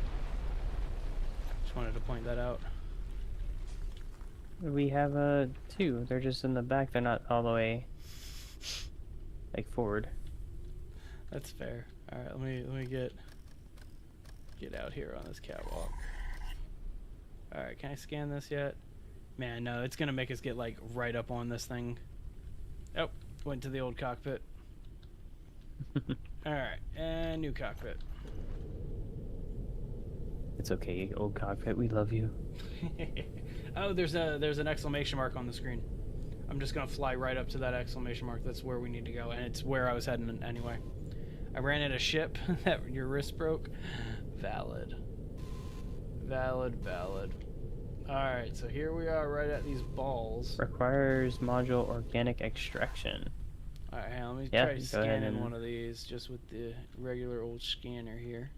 Just wanted to point that out. We have two. They're just in the back. They're not all the way like forward. That's fair. Alright, let me get out here on this catwalk. Alright, can I scan this yet? Man, no, it's gonna make us get like right up on this thing. Oh, went to the old cockpit. Alright, and new cockpit. It's okay, old cockpit. We love you. Oh, there's an exclamation mark on the screen. I'm just gonna fly right up to that exclamation mark. That's where we need to go, and it's where I was heading anyway. I ran at a ship that your wrist broke. Valid. Alright, so here we are right at these balls. Requires module organic extraction. Alright, let me Yeah, try go ahead scanning and- one of these just with the regular old scanner here.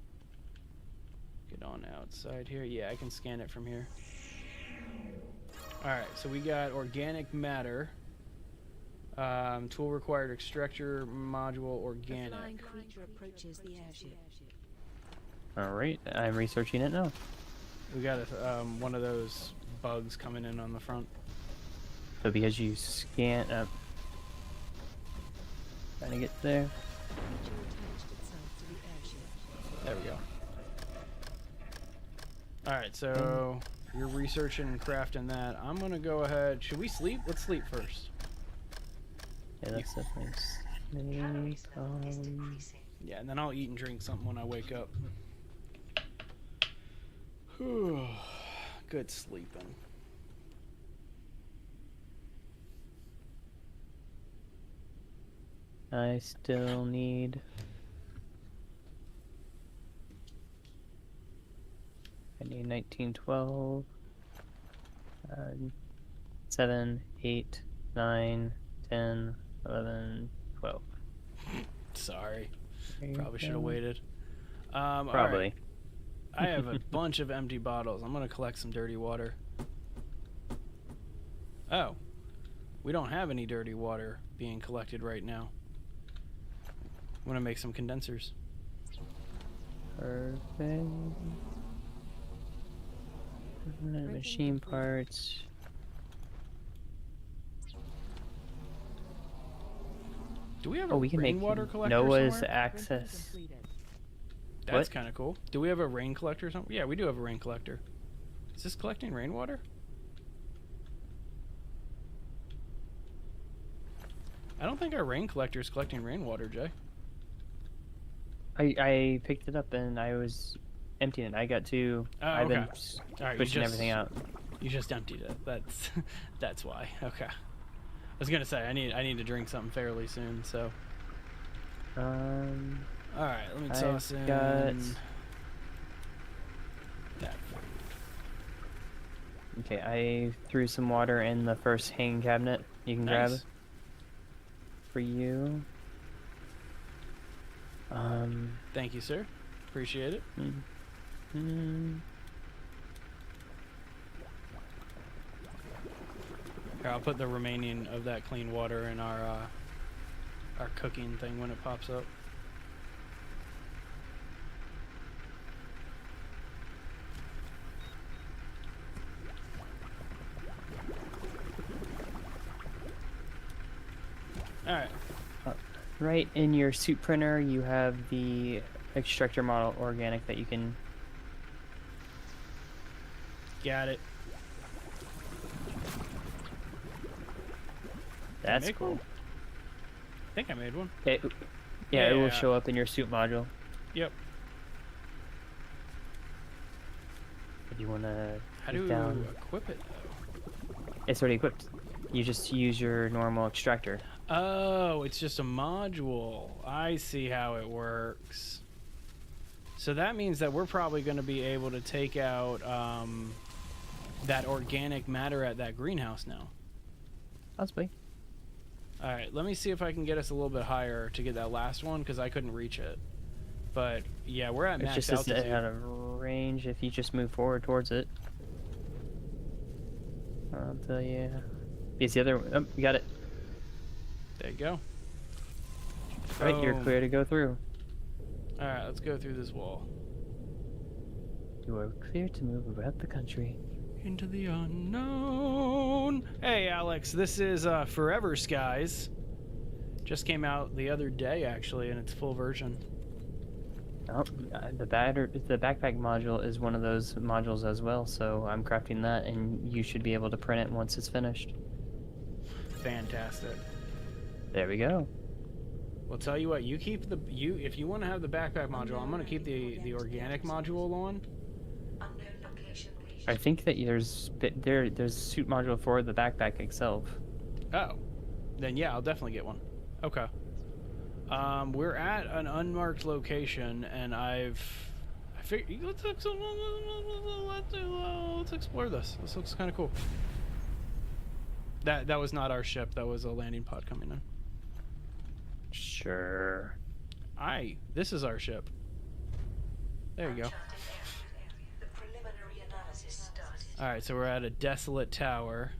Get on outside here. Yeah, I can scan it from here. Alright, so we got organic matter. Tool required extractor module The organic. flying creature approaches the airship. Alright, I'm researching it now. We got one of those bugs coming in on the front. So because you scan up, trying to get there. Creature attached itself to the airship. There we go. Alright, so you're researching and crafting that. I'm gonna go ahead. Should we sleep? Let's sleep first. Yeah, that's definitely Calorie snake. slow is decreasing. Yeah, and then I'll eat and drink something when I wake up. Good sleeping. I still need. I need 1912. 7, 8, 9, 10, 11, 12. Sorry. There you Probably should have go. waited. All right. Probably. I have a bunch of empty bottles. I'm gonna collect some dirty water. Oh, we don't have any dirty water being collected right now. I'm gonna make some condensers. Perfect. Machine parts. Do we have a Oh, we can make rainwater collector Noah's somewhere? access. Completed. That's What? kind of cool. Do we have a rain collector or something? Yeah, we do have a rain collector. Is this collecting rainwater? I don't think our rain collector is collecting rainwater, Jay. I picked it up and I was emptying it. I got to. Oh, I've been okay. All right, pushing everything out. You just emptied it. That's why. Okay. I was gonna say I need to drink something fairly soon. So all right, let me I've toss in got- that. Okay, I threw some water in the first hanging cabinet. You can grab Nice. for you. Thank you, sir. Appreciate it. Mm, Here, I'll put the remaining of that clean water in our cooking thing when it pops up. All right. right in your suit printer, you have the extractor model organic that you can. Got it. That's make cool. one? I think I made one. It, yeah, it will Yeah. show up in your suit module. Yep. If you want to How do down. you equip it though? It's already equipped. You just use your normal extractor. Oh, it's just a module. I see how it works. So that means that we're probably going to be able to take out that organic matter at that greenhouse now. Possibly. All right, let me see if I can get us a little bit higher to get that last one because I couldn't reach it. But yeah, we're at It max just is altitude. out of range if you just move forward towards it. I'll tell you. Because the other. Oh, you got it. There you go. Right, you're Boom. clear to go through. All right, let's go through this wall. You are clear to move about the country. Into the unknown. Hey, Alex, this is Forever Skies. Just came out the other day, actually, in its full version. Oh, the backpack module is one of those modules as well, so I'm crafting that, and you should be able to print it once it's finished. Fantastic. There we go. Well, tell you what, you keep if you want to have the backpack module, I'm gonna keep the organic module on. Unknown location reached. I think that there's a suit module for the backpack itself. Oh, then yeah, I'll definitely get one. Okay. We're at an unmarked location, and I Let's explore this. This looks kind of cool. That was not our ship. That was a landing pod coming in. Sure. This is our ship. There you go. The preliminary analysis started. Alright, so we're at a desolate tower.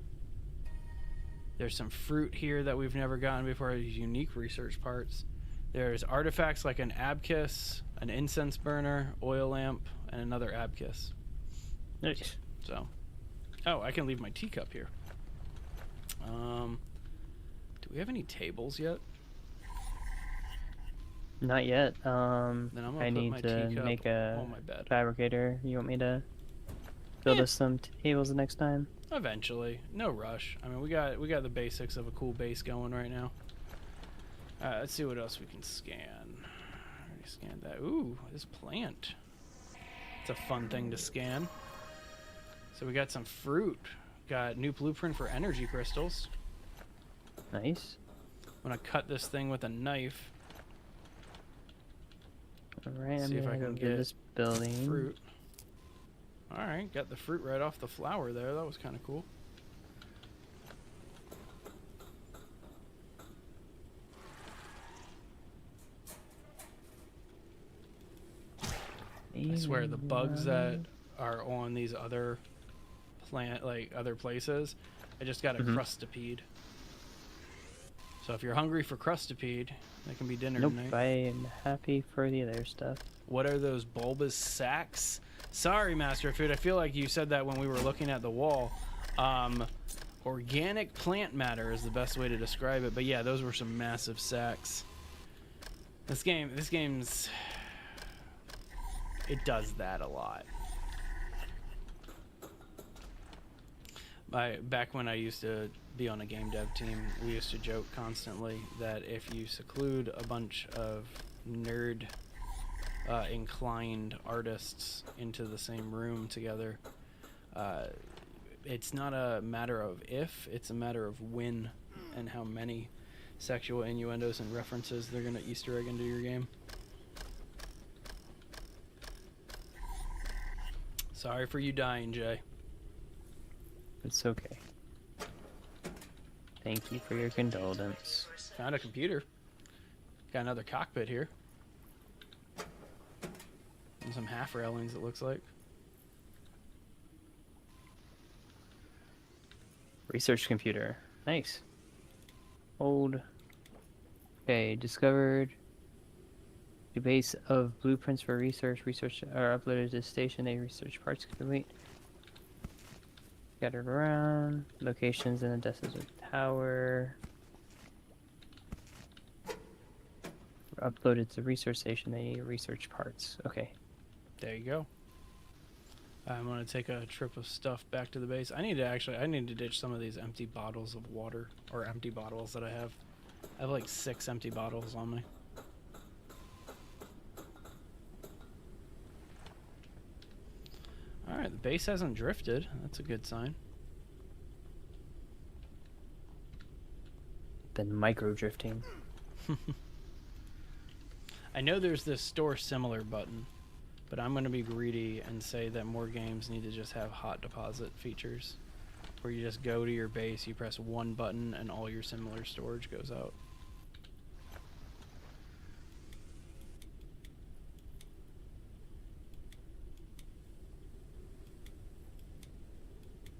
There's some fruit here that we've never gotten before. These unique research parts. There's artifacts like an abacus, an incense burner, oil lamp, and another abacus. Nice. So, oh, I can leave my teacup here. Do we have any tables yet? Not yet. Then I'm gonna I put need my to teacup make a on my bed. fabricator. You want me to build us some tables the next time? Eventually, no rush. I mean, we got the basics of a cool base going right now. Let's see what else we can scan. Already scanned that. Ooh, this plant. It's a fun thing to scan. So we got some fruit. Got new blueprint for energy crystals. Nice. I'm gonna cut this thing with a knife. Alright, I'm See if gonna I go can get get this building. Fruit. Alright, got the fruit right off the flower there. That was kind of cool. I swear the bugs that are on these other other places, I just got a crustipede. So if you're hungry for crustipede, that can be dinner Nope, tonight. I am happy for the other stuff. What are those bulbous sacs? Sorry, Master of Food. I feel like you said that when we were looking at the wall. Organic plant matter is the best way to describe it. But yeah, those were some massive sacs. This game's... It does that a lot. Back when I used to be on a game dev team, we used to joke constantly that if you seclude a bunch of nerd inclined artists into the same room together, it's not a matter of if, it's a matter of when and how many sexual innuendos and references they're going to Easter egg into your game. Sorry for you dying, Jay. It's okay. Thank you for your condolence. Found a computer. Got another cockpit here. And some half railings, it looks like. Research computer. Nice. Old. Okay, discovered. The base of blueprints for research. Research are uploaded to the station. They research parts complete. Scattered around. Locations in the Desert Tower. Uploaded to the research station. They research parts. Okay. There you go. I'm gonna take a trip of stuff back to the base. I need to ditch some of these empty bottles of water, or empty bottles that I have. I have like 6 empty bottles on me. Alright, the base hasn't drifted. That's a good sign. Then micro drifting. I know there's this store similar button, but I'm going to be greedy and say that more games need to just have hot deposit features, where you just go to your base, you press one button, and all your similar storage goes out.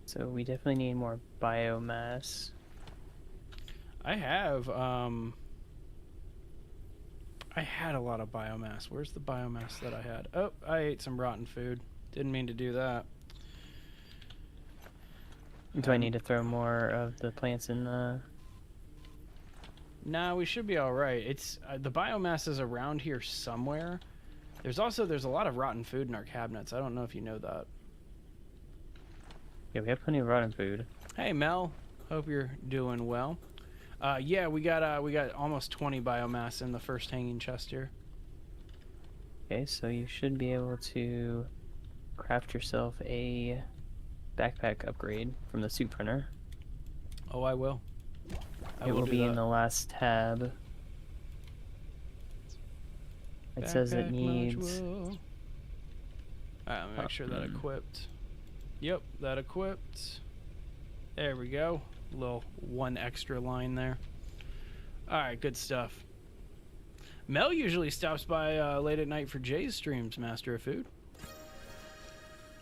So we definitely need more biomass. I have, I had a lot of biomass. Where's the biomass that I had? Oh, I ate some rotten food. Didn't mean to do that. Do I need to throw more of the plants in the... Nah, we should be alright. It's, the biomass is around here somewhere. There's a lot of rotten food in our cabinets. I don't know if you know that. Yeah, we have plenty of rotten food. Hey Mel, hope you're doing well. Yeah, we got almost 20 biomass in the first hanging chest here. Okay, so you should be able to craft yourself a backpack upgrade from the suit printer. Oh, I will. It will be in the last tab. It says it Backpack needs module. Alright, let me make sure that equipped. Yep, that equipped. There we go. A little one extra line there. Alright, good stuff. Mel usually stops by late at night for Jay's streams, Master of Food.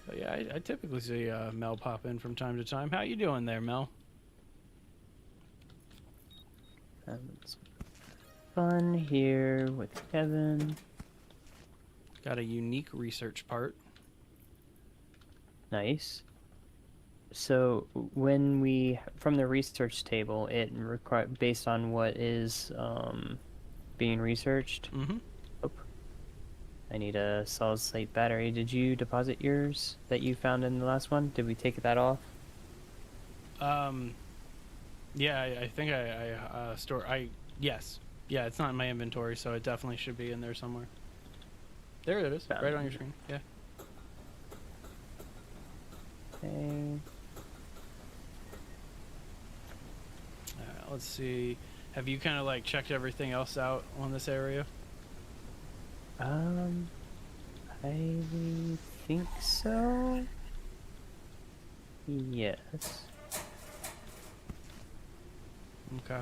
But yeah, I typically see Mel pop in from time to time. How you doing there, Mel? It's fun here with Kevin. Got a unique research part. Nice. So when we, from the research table, it based on what is being researched. Mm-hmm. Oh, I need a solid state battery. Did you deposit yours that you found in the last one? Did we take that off? Yeah, I think I store. Yes. Yeah, it's not in my inventory, so it definitely should be in there somewhere. There it is, Found right it. on your screen. Yeah. Okay. Let's see. Have you kind of like checked everything else out on this area? I think so. Yes. Okay.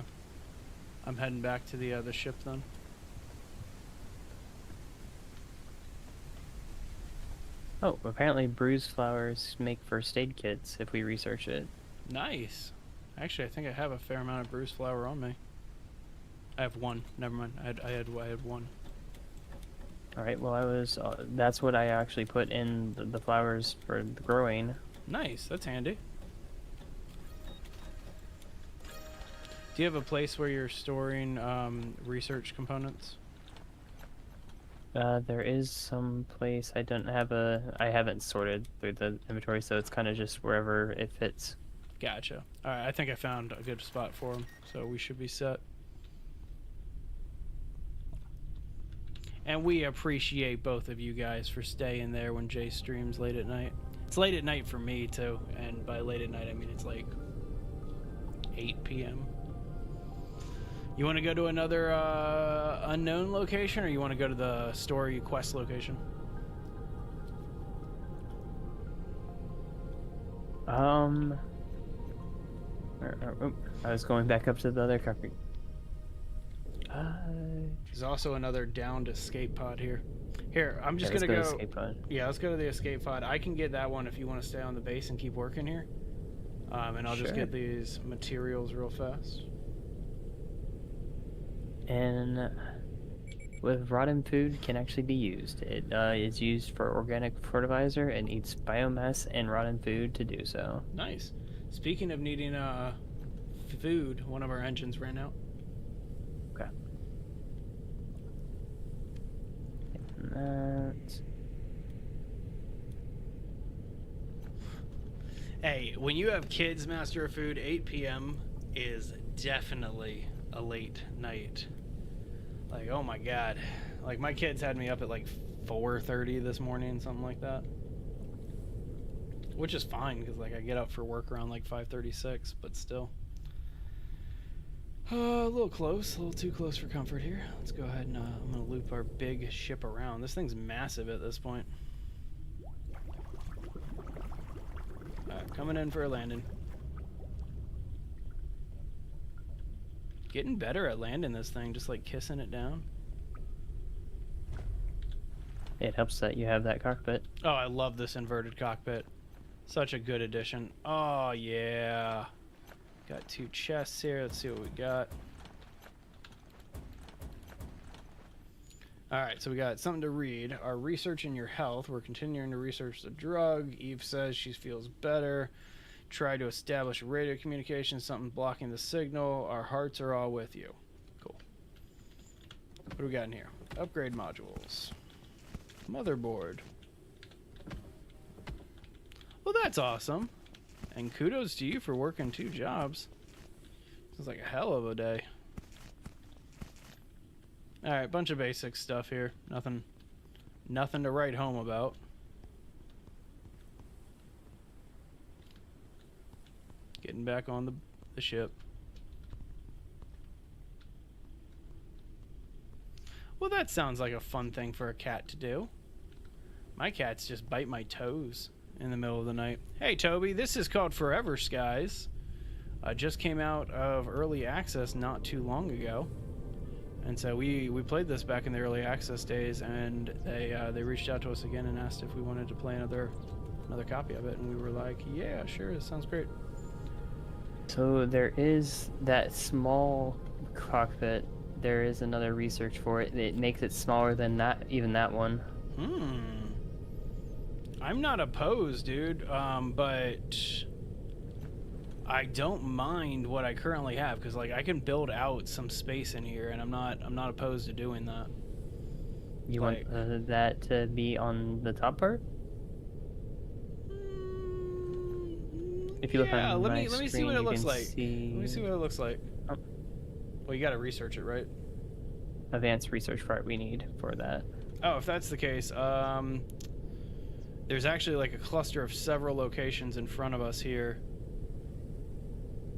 I'm heading back to the ship then. Oh, apparently bruised flowers make first aid kits if we research it. Nice. Actually, I think I have a fair amount of bruised flower on me. I have one. Never mind. I had one. All right. Well, that's what I actually put in the flowers for the growing. Nice. That's handy. Do you have a place where you're storing research components? There is some place I haven't sorted through the inventory, so it's kind of just wherever it fits. Gotcha. All right. I think I found a good spot for them, so we should be set. And we appreciate both of you guys for staying there when Jay streams late at night. It's late at night for me too, and by late at night I mean it's like 8 p.m. You want to go to another unknown location, or you want to go to the story quest location? I was going back up to the other copy. There's also another downed escape pod here. Here, I'm just let's gonna go go. to escape pod. Yeah, let's go to the escape pod. I can get that one if you want to stay on the base and keep working here. And I'll just Sure. get these materials real fast. And with rotten food can actually be used. It is used for organic fertilizer and eats biomass and rotten food to do so. Nice. Speaking of needing food, one of our engines ran out. Okay. And that. Hey, when you have kids, Master of Food, 8 p.m. is definitely a late night. Like, oh my god. Like, my kids had me up at like 4:30 this morning, something like that. Which is fine, because like I get up for work around like 5:36, but still. A little close, a little too close for comfort here. Let's go ahead and I'm going to loop our big ship around. This thing's massive at this point. Alright, coming in for a landing. Getting better at landing this thing, just like kissing it down. It helps that you have that cockpit. Oh, I love this inverted cockpit. Such a good addition. Oh, yeah. Got 2 chests here. Let's see what we got. Alright, so we got something to read. Our research in your health. We're continuing to research the drug. Eve says she feels better. Try to establish radio communication. Something blocking the signal. Our hearts are all with you. Cool. What do we got in here? Upgrade modules. Motherboard. Well, that's awesome. And kudos to you for working 2 jobs. Sounds like a hell of a day. Alright, bunch of basic stuff here. Nothing to write home about. Getting back on the ship. Well, that sounds like a fun thing for a cat to do. My cats just bite my toes in the middle of the night. Hey, Toby, this is called Forever Skies. Just came out of early access not too long ago. And so we played this back in the early access days, and they reached out to us again and asked if we wanted to play another copy of it, and we were like, yeah, sure, that sounds great. So there is that small cockpit. There is another research for it. It makes it smaller than that one. I'm not opposed, dude, but I don't mind what I currently have, because like I can build out some space in here, and I'm not opposed to doing that. You Like- want that to be on the top part? If you look Yeah, on let my me see screen, what it you looks can like. see Let me see what it looks like. Oh. Well, you got to research it, right? advanced research part we need for that. Oh, if that's the case, there's actually like a cluster of several locations in front of us here.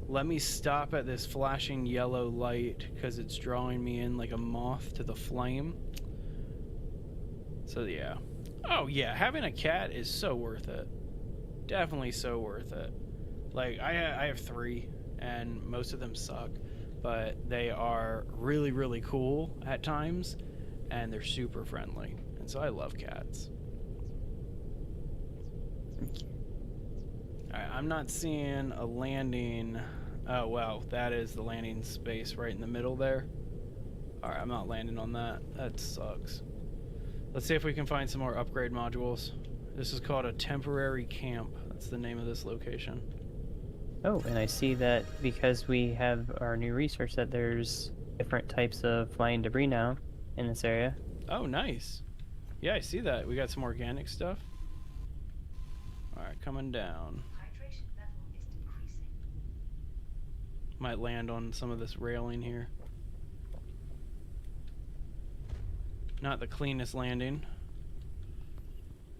Let me stop at this flashing yellow light because it's drawing me in like a moth to the flame. So yeah. Oh yeah, having a cat is so worth it. Definitely so worth it. Like I have 3 and most of them suck, but they are really, really cool at times and they're super friendly. And so I love cats. Alright, I'm not seeing a landing. Oh, well, that is the landing space right in the middle there. Alright, I'm not landing on that. That sucks. Let's see if we can find some more upgrade modules. This is called a temporary camp. That's the name of this location. Oh, and I see that because we have our new research that there's different types of flying debris now in this area. Oh, nice. Yeah, I see that. We got some organic stuff. Alright, coming down. Hydration level is decreasing. Might land on some of this railing here. Not the cleanest landing,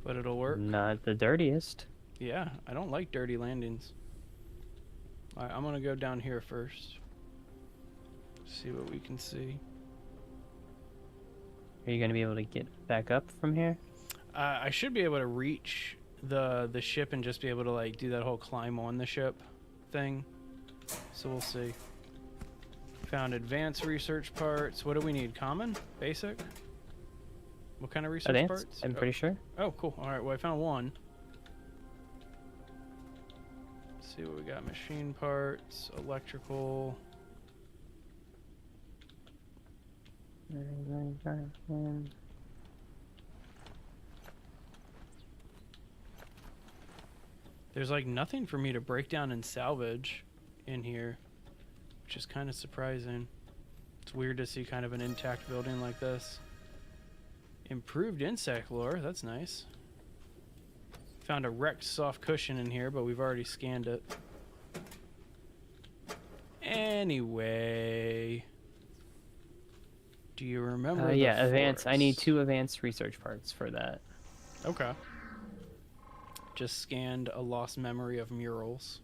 but it'll work. Not the dirtiest. Yeah, I don't like dirty landings. Alright, I'm gonna go down here first. See what we can see. Are you going to be able to get back up from here? I should be able to reach the ship and just be able to like do that whole climb on the ship thing. So we'll see. Found advanced research parts. What do we need? Common? Basic? What kind of research Advanced, parts? I'm pretty sure. Oh, cool. All right. Well, I found one. Let's see what we got. Machine parts, electrical. There's like nothing for me to break down and salvage in here, which is kind of surprising. It's weird to see kind of an intact building like this. Improved insect lore, that's nice. Found a wrecked soft cushion in here, but we've already scanned it. Anyway, do you remember? Yeah, the advanced. I need forest? 2 advanced research parts for that. Okay. Just scanned a lost memory of murals,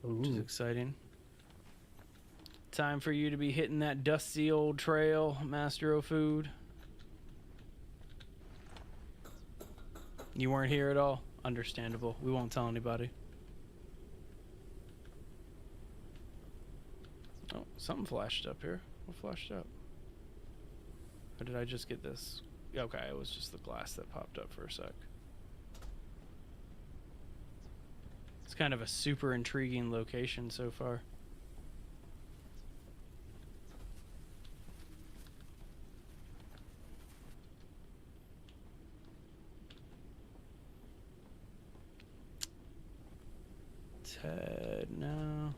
which is Ooh. exciting. Time for you to be hitting that dusty old trail, Master of Food. You weren't here at all? Understandable. We won't tell anybody. Oh, something flashed up here. What flashed up? Or did I just get this? Okay, it was just the glass that popped up for a sec. It's kind of a super intriguing location so far. Ted, no.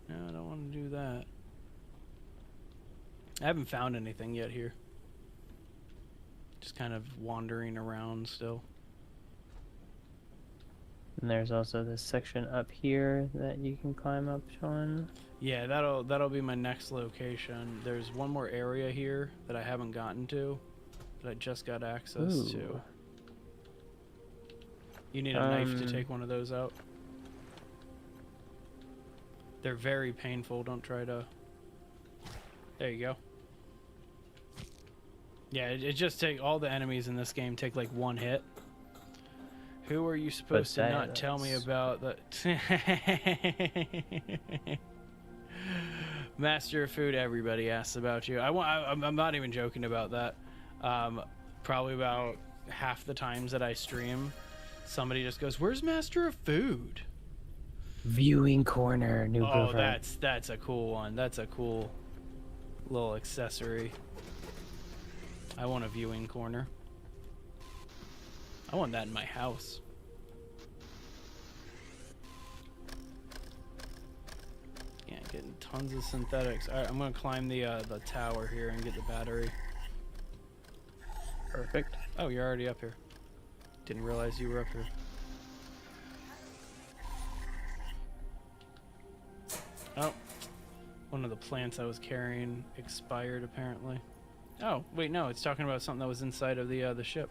No, I don't want to do that. I haven't found anything yet here. Just kind of wandering around still. And there's also this section up here that you can climb up on. Yeah, that'll be my next location. There's one more area here that I haven't gotten to, that I just got access to. Ooh. You need a knife to take one of those out. They're very painful. Don't try to. There you go. Yeah, it just take all the enemies in this game take like one hit. Who are you supposed to not tell me about that? Master of Food, everybody asks about you. I'm not even joking about that. Probably about half the times that I stream, somebody just goes, "Where's Master of Food?" Viewing corner, new Oh, Grover. that's a cool one. That's a cool little accessory. I want a viewing corner. I want that in my house. Yeah, getting tons of synthetics. All right, I'm gonna climb the tower here and get the battery. Perfect. Oh, you're already up here. Didn't realize you were up here. Oh, one of the plants I was carrying expired apparently. Oh, wait, no, it's talking about something that was inside of the ship.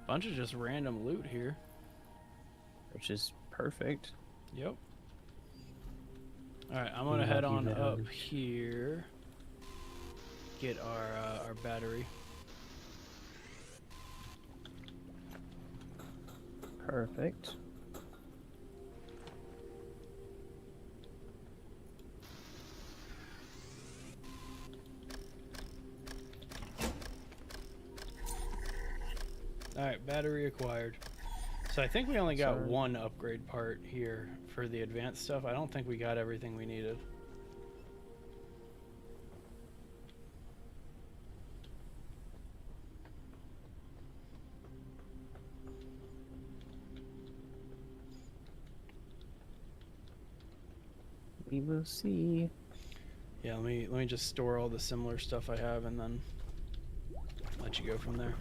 Bunch of just random loot here. Which is perfect. Yep. All right, I'm gonna head on up here. Get our battery. Perfect. All right, battery acquired. So I think we only got Sorry. one upgrade part here for the advanced stuff. I don't think we got everything we needed. We will see. Yeah, let me just store all the similar stuff I have and then let you go from there.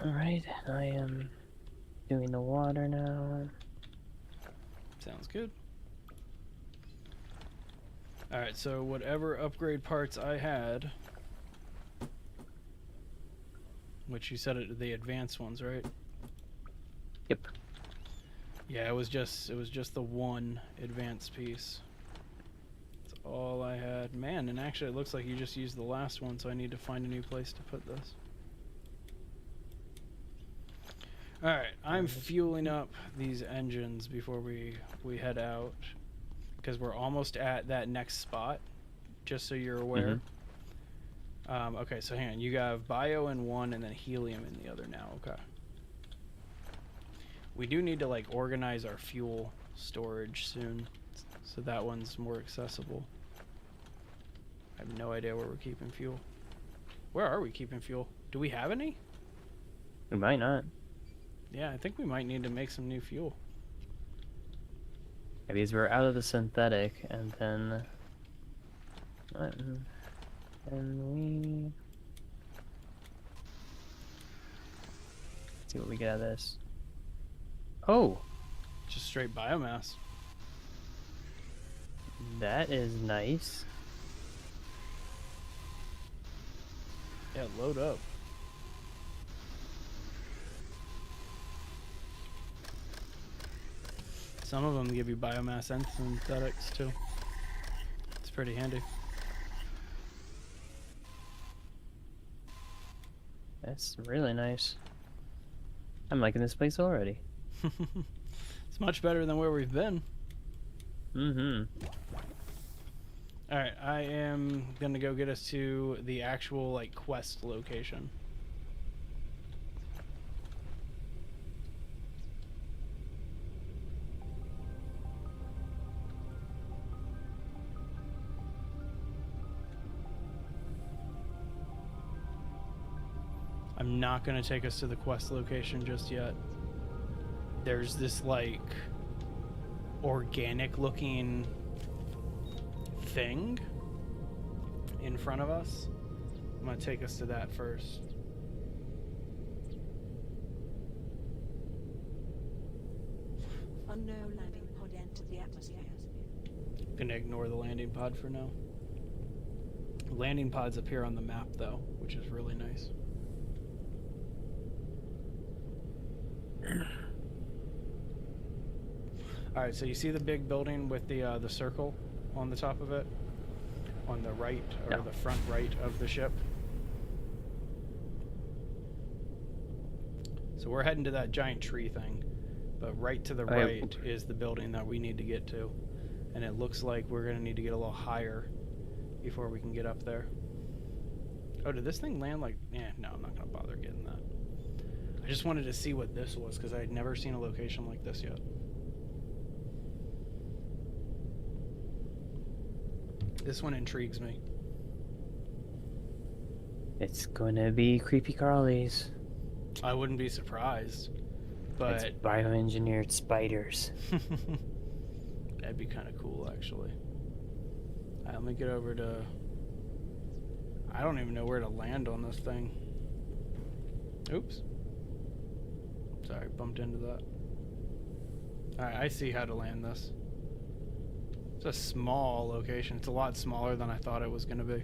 Alright, I am doing the water now. Sounds good. All right, so whatever upgrade parts I had, which you said the advanced ones, right? Yep. Yeah, it was just the one advanced piece. That's all I had. Man, and actually it looks like you just used the last one, so I need to find a new place to put this. All right, I'm fueling up these engines before we head out because we're almost at that next spot, just so you're aware. Okay, so hang on. You got bio in one and then helium in the other now. Okay. We do need to like organize our fuel storage soon, so that one's more accessible. I have no idea where we're keeping fuel. Where are we keeping fuel? Do we have any? We might not. Yeah, I think we might need to make some new fuel. Yeah, because we're out of the synthetic, and then... And we... Let's see what we get out of this. Oh! Just straight biomass. That is nice. Yeah, load up. Some of them give you biomass and synthetics too. It's pretty handy. That's really nice. I'm liking this place already. It's much better than where we've been. Mm-hmm. Alright, I am gonna go get us to the actual like quest location. I'm not gonna take us to the quest location just yet. There's this like organic looking thing in front of us. I'm gonna take us to that first. Unknown landing pod entered the atmosphere. Gonna ignore the landing pod for now. Landing pods appear on the map though, which is really nice. All right, so you see the big building with the circle on the top of it, on the right or No. the front right of the ship. So we're heading to that giant tree thing, but right to the Okay. right is the building that we need to get to, and it looks like we're gonna need to get a little higher before we can get up there. Oh, did this thing land like? Yeah, no, I'm not gonna bother getting that. I just wanted to see what this was because I had never seen a location like this yet. This one intrigues me. It's gonna be Creepy Crawlies. I wouldn't be surprised, It's but bioengineered spiders. that'd be kind of cool, actually. Let me get over to. I don't even know where to land on this thing. Oops. Sorry, bumped into that. Alright, I see how to land this. It's a small location. It's a lot smaller than I thought it was going to be.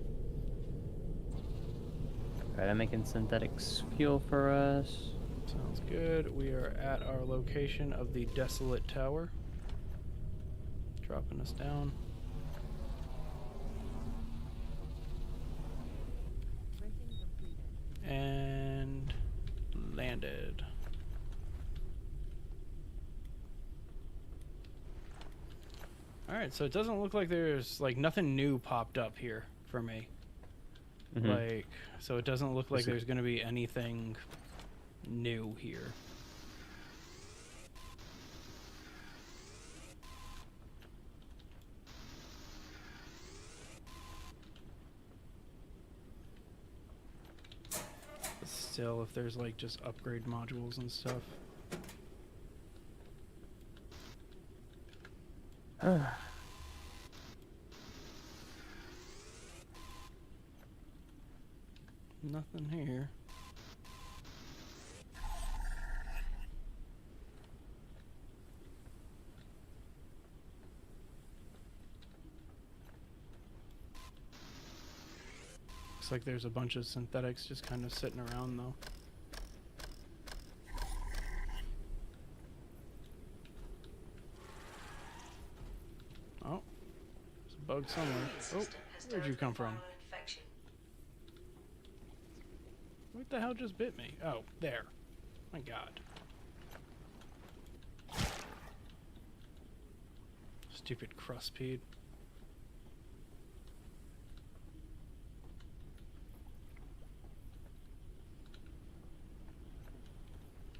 Alright, I'm making synthetic fuel for us. Sounds good. We are at our location of the Desolate Tower. Dropping us down. Printing completed. And landed. Alright, so it doesn't look like there's like nothing new popped up here for me. Mhm. Like, so it doesn't look like Is it- there's going to be anything new here. But still, if there's like just upgrade modules and stuff. Nothing here. Looks like there's a bunch of synthetics just kind of sitting around though. Oh, there's a bug somewhere. Oh, where'd you come from? Infection. What the hell just bit me? Oh, there. My God. Stupid crustpede.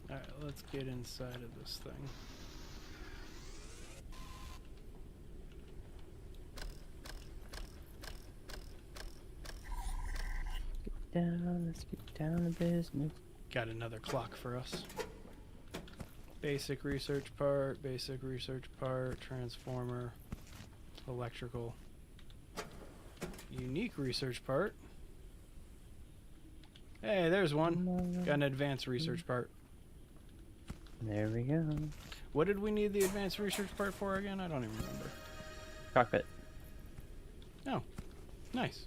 Alright, let's get inside of this thing. Let's get down to business. Got another clock for us. Basic research part, transformer, electrical. Unique research part. Hey, there's one. Got an advanced research part. There we go. What did we need the advanced research part for again? I don't even remember. Cockpit. Oh, nice.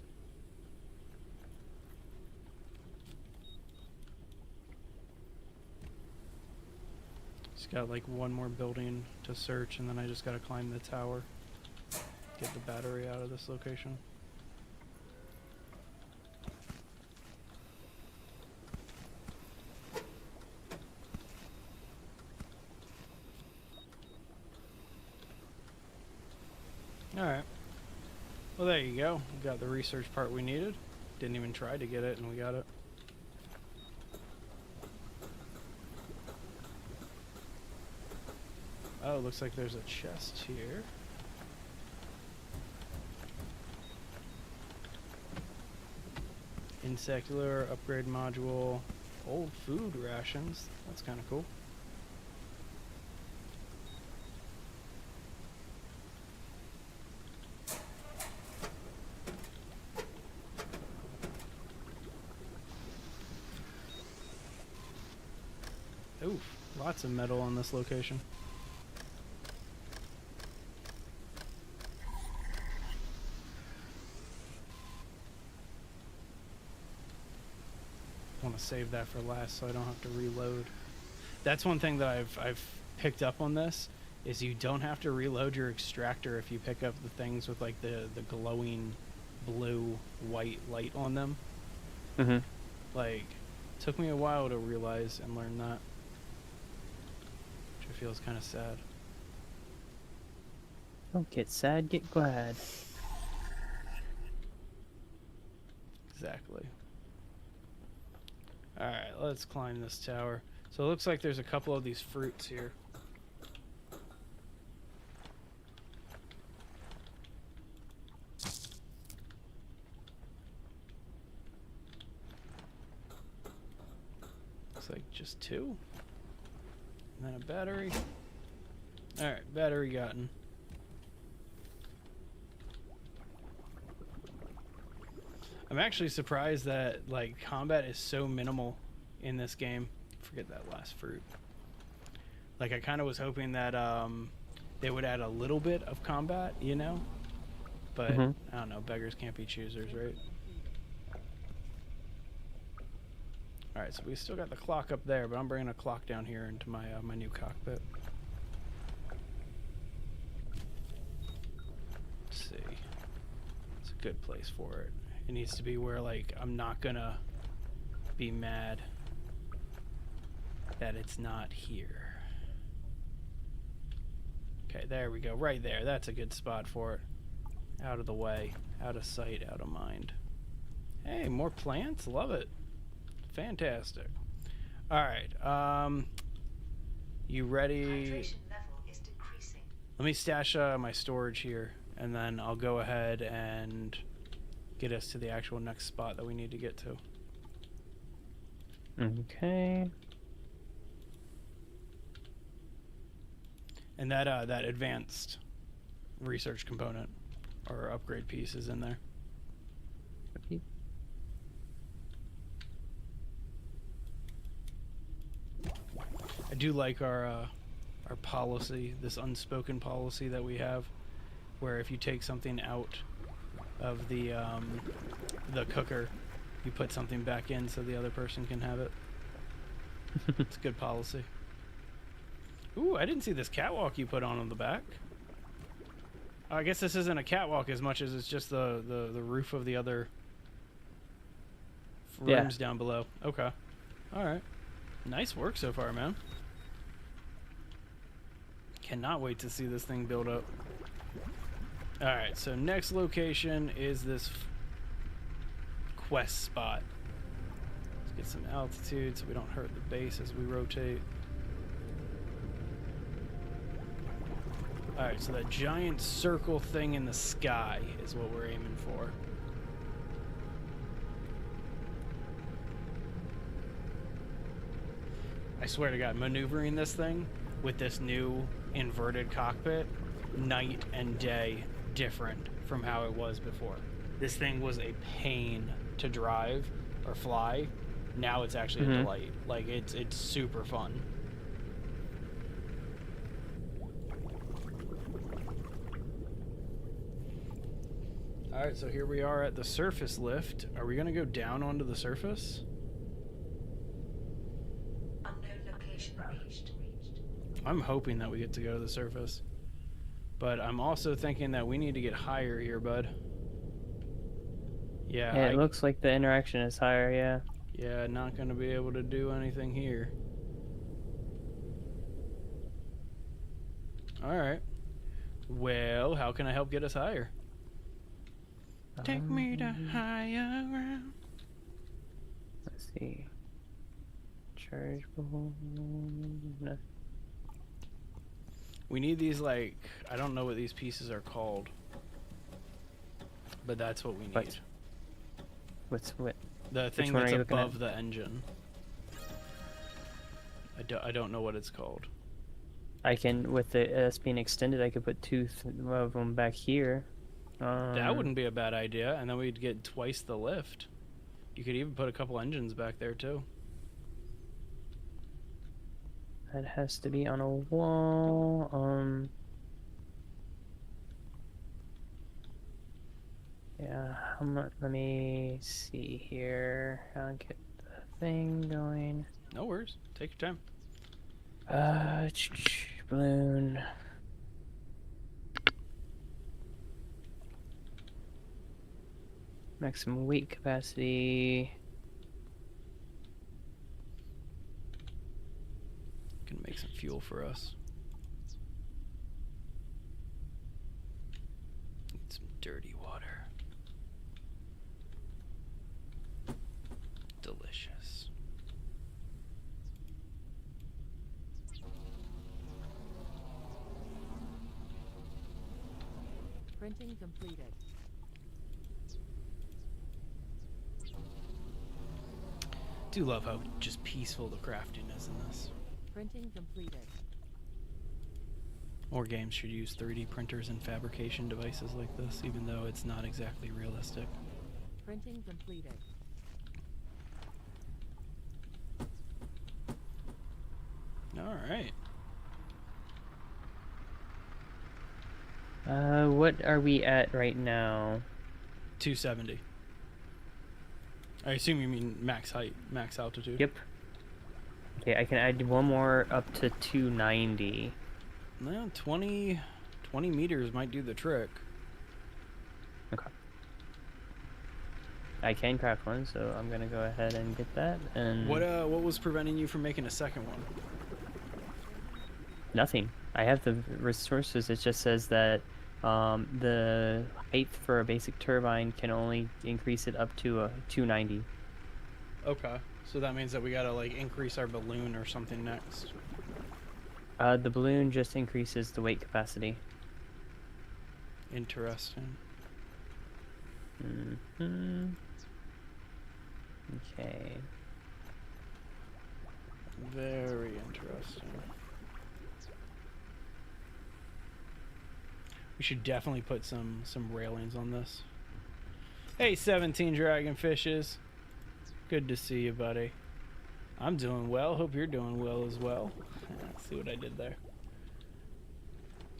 Just got like one more building to search, and then I just gotta climb the tower. Get the battery out of this location. Alright. Well, there you go. We got the research part we needed. Didn't even try to get it, and we got it. Oh, looks like there's a chest here. Insect lure, upgrade module, old food rations. That's kind of cool. Oof, lots of metal on this location. I want to save that for last so I don't have to reload. That's one thing that I've picked up on this is you don't have to reload your extractor if you pick up the things with like the glowing blue white light on them. Mhm. Like, took me a while to realize and learn that, which feels kind of sad. Don't get sad, get glad. Exactly. Alright, let's climb this tower. So it looks like there's a couple of these fruits here. Looks like just 2. And then a battery. Alright, battery gotten. I'm actually surprised that like combat is so minimal in this game. Forget that last fruit. Like I kind of was hoping that they would add a little bit of combat, you know? But I don't know, beggars can't be choosers, right? All right, so we still got the clock up there, but I'm bringing a clock down here into my my new cockpit. Let's see. It's a good place for it. It needs to be where, like, I'm not gonna be mad that it's not here. Okay, there we go. Right there. That's a good spot for it. Out of the way. Out of sight, out of mind. Hey, more plants? Love it. Fantastic. Alright, you ready? Hydration level is decreasing. Let me stash my storage here, and then I'll go ahead and get us to the actual next spot that we need to get to. Okay. And that advanced research component or upgrade piece is in there. Okay. I do like our policy, this unspoken policy that we have, where if you take something out of the cooker, you put something back in so the other person can have it. It's good policy. Ooh, I didn't see this catwalk you put on the back. I guess this isn't a catwalk as much as it's just the roof of the other rooms down below. Okay. All right. Nice work so far, man. Cannot wait to see this thing build up. All right, so next location is this quest spot. Let's get some altitude so we don't hurt the base as we rotate. All right, so that giant circle thing in the sky is what we're aiming for. I swear to God, maneuvering this thing with this new inverted cockpit, night and day different from how it was before. This thing was a pain to drive or fly. Now it's actually a delight. Like it's super fun. All right, so here we are at the surface lift. Are we gonna go down onto the surface? Unknown location reached. I'm hoping that we get to go to the surface. But I'm also thinking that we need to get higher here, bud. Yeah, Yeah, it looks like the interaction is higher, yeah. Yeah, not going to be able to do anything here. Alright. Well, how can I help get us higher? Take me to higher ground. Let's see. Chargeable. No. We need these, like, I don't know what these pieces are called. But that's what we need. What? The thing one are that's you looking at? above the engine. I don't know what it's called. I can, with the S being extended, I could put two of them back here. That wouldn't be a bad idea, and then we'd get twice the lift. You could even put a couple engines back there, too. That has to be on a wall. Yeah, let me see here. I'll get the thing going. No worries. Take your time. Balloon. Maximum weight capacity. Gonna make some fuel for us. Need some dirty water. Delicious. Printing completed. Do love how just peaceful the crafting is in this. Printing completed. More games should use 3D printers and fabrication devices like this, even though it's not exactly realistic. Printing completed. Alright. What are we at right now? 270. I assume you mean max height, max altitude. Yep. Okay, I can add one more up to 290. Well, 20 meters might do the trick. Okay. I can craft one, so I'm gonna go ahead and get that. And What was preventing you from making a second one? nothing. I have the resources. It just says that the height for a basic turbine can only increase it up to 290. Okay. So that means that we gotta like increase our balloon or something next. The balloon just increases the weight capacity. Interesting. Hmm. Okay. Very interesting. We should definitely put some railings on this. Hey, 17 dragonfishes. Good to see you, buddy. I'm doing well. Hope you're doing well as well. See what I did there.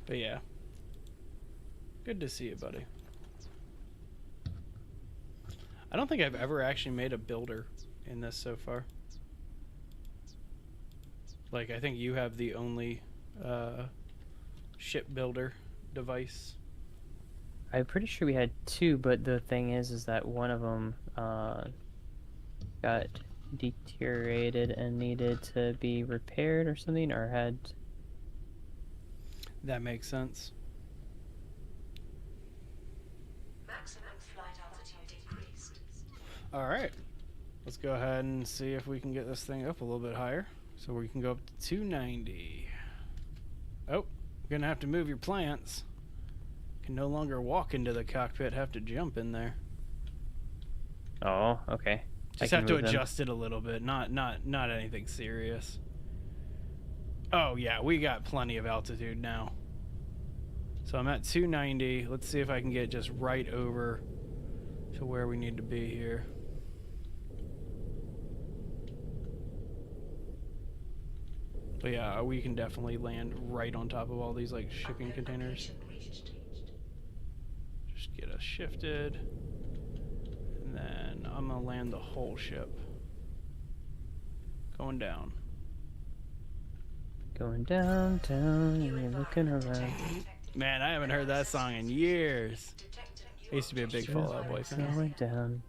But yeah. Good to see you, buddy. I don't think I've ever actually made a builder in this so far. Like, I think you have the only ship builder device. I'm pretty sure we had two, but the thing is that one of them got deteriorated and needed to be repaired or something, or had. That makes sense. Maximum flight altitude increased. All right. Let's go ahead and see if we can get this thing up a little bit higher. So we can go up to 290. Oh, gonna have to move your plants. Can no longer walk into the cockpit, have to jump in there. Oh, okay. Just have to adjust it a little bit, not anything serious. Oh yeah, we got plenty of altitude now. So I'm at 290. Let's see if I can get just right over to where we need to be here. But yeah, we can definitely land right on top of all these like shipping containers. Just get us shifted. And then I'm gonna land the whole ship. Going down. Going down, down, and you're looking around. Man, I haven't heard that song in years. I used to be a big Fallout Boy fan. Going down.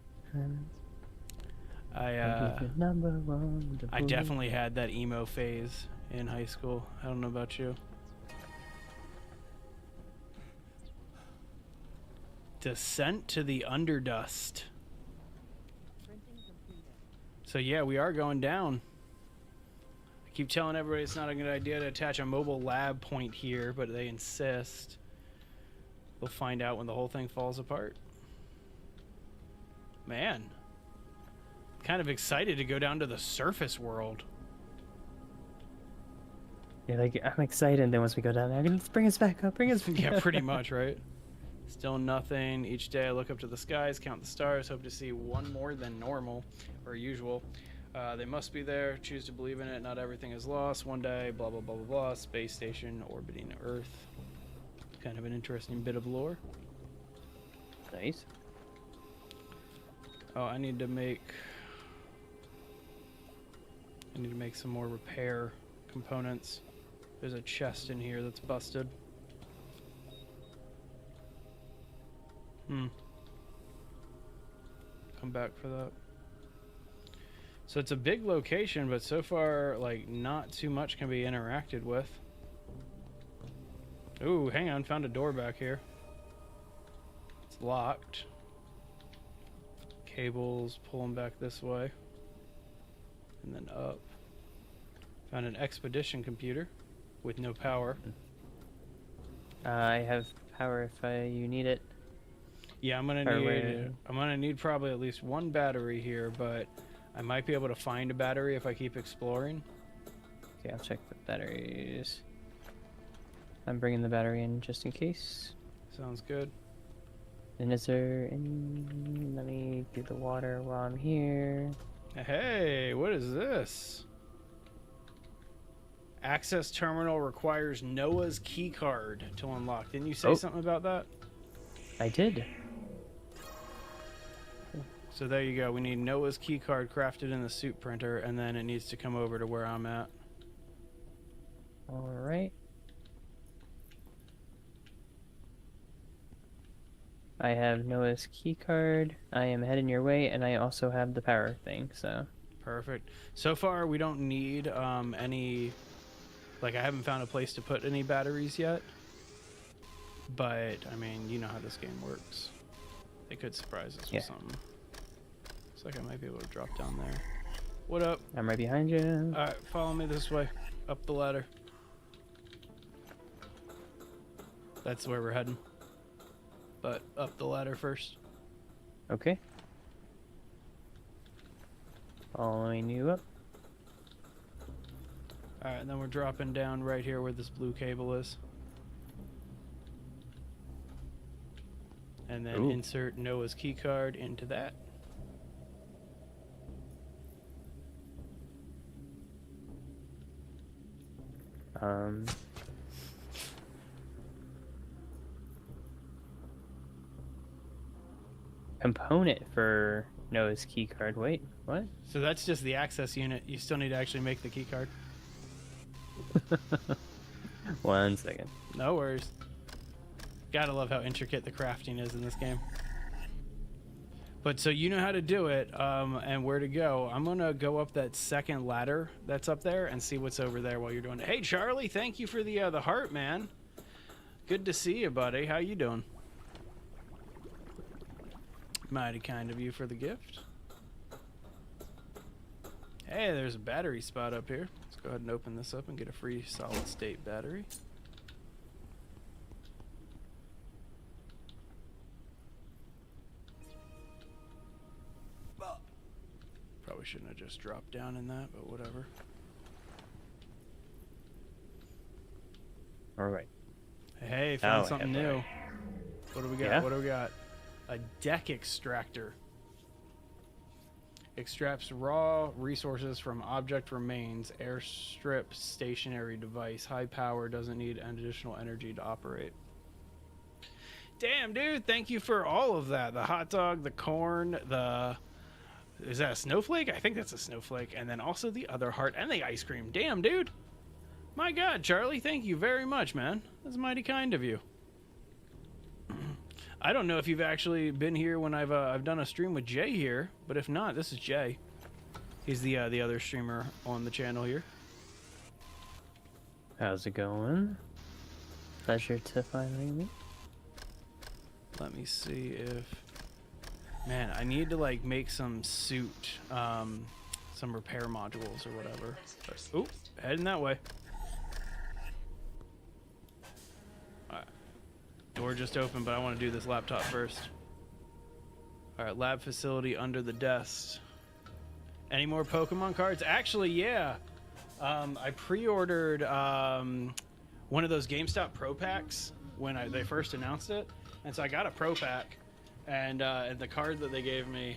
I definitely had that emo phase in high school. I don't know about you. Descent to the Underdust. So yeah, we are going down. I keep telling everybody it's not a good idea to attach a mobile lab point here, but they insist. We'll find out when the whole thing falls apart. Man. Kind of excited to go down to the surface world. Yeah, like, I'm excited, and then once we go down there, let's bring us back up, bring us back Yeah, up. pretty much, right? Still nothing. Each day I look up to the skies, count the stars, hope to see one more than normal or usual. They must be there. Choose to believe in it. Not everything is lost. One day, blah, blah, blah, blah, blah. Space station orbiting Earth. Kind of an interesting bit of lore. Nice. Oh, I need to make some more repair components. There's a chest in here that's busted. come back for that. So it's a big location, but so far, like, not too much can be interacted with. Ooh, hang on, found a door back here. It's locked. Cables pulling back this way. And then up. Found an expedition computer with no power. I have power if you need it. Yeah, I'm gonna need probably at least one battery here, but I might be able to find a battery if I keep exploring. Okay, I'll check the batteries. I'm bringing the battery in just in case. Sounds good. And is there any... Let me do the water while I'm here. Hey, what is this? Access terminal requires Noah's keycard to unlock. Didn't you say something about that? I did. So there you go. We need Noah's keycard crafted in the suit printer, and then it needs to come over to where I'm at. Alright. I have Noah's keycard. I am heading your way, and I also have the power thing, so... Perfect. So far, we don't need any... Like, I haven't found a place to put any batteries yet. But, I mean, you know how this game works. They could surprise us with something. Looks like I might be able to drop down there. What up? I'm right behind you. Alright, follow me this way. Up the ladder. That's where we're heading. But up the ladder first. Okay. Following you up. Alright, and then we're dropping down right here where this blue cable is. And then insert Noah's keycard into that. Component for Noah's keycard. Wait, what? So that's just the access unit. You still need to actually make the keycard. 1 second. No worries. Gotta love how intricate the crafting is in this game. But so you know how to do it, and where to go. I'm gonna go up that second ladder that's up there and see what's over there while you're doing it. Hey Charlie, thank you for the heart, man. Good to see you, buddy. How you doing? Mighty kind of you for the gift. Hey, there's a battery spot up here. Let's go ahead and open this up and get a free solid state battery. Probably shouldn't have just dropped down in that, but whatever. Alright. Hey, found something new. What do we got? Yeah? What do we got? A deck extractor. Extracts raw resources from object remains. Airstrip stationary device. High power, doesn't need additional energy to operate. Damn, dude. Thank you for all of that. The hot dog, the corn, the... Is that a snowflake? I think that's a snowflake. And then also the other heart and the ice cream. Damn, dude. My God, Charlie, thank you very much, man. That's mighty kind of you. I don't know if you've actually been here when I've done a stream with Jay here, but if not, this is Jay. He's the other streamer on the channel here. How's it going? Pleasure to finally meet. Let me see if... Man, I need to like make some suit, some repair modules or whatever. But, oop, heading that way. Alright. Door just opened, but I want to do this laptop first. Alright, lab facility under the desk. Any more Pokemon cards? Actually, yeah. I pre-ordered one of those GameStop Pro Packs when they first announced it. And so I got a Pro Pack. And the card that they gave me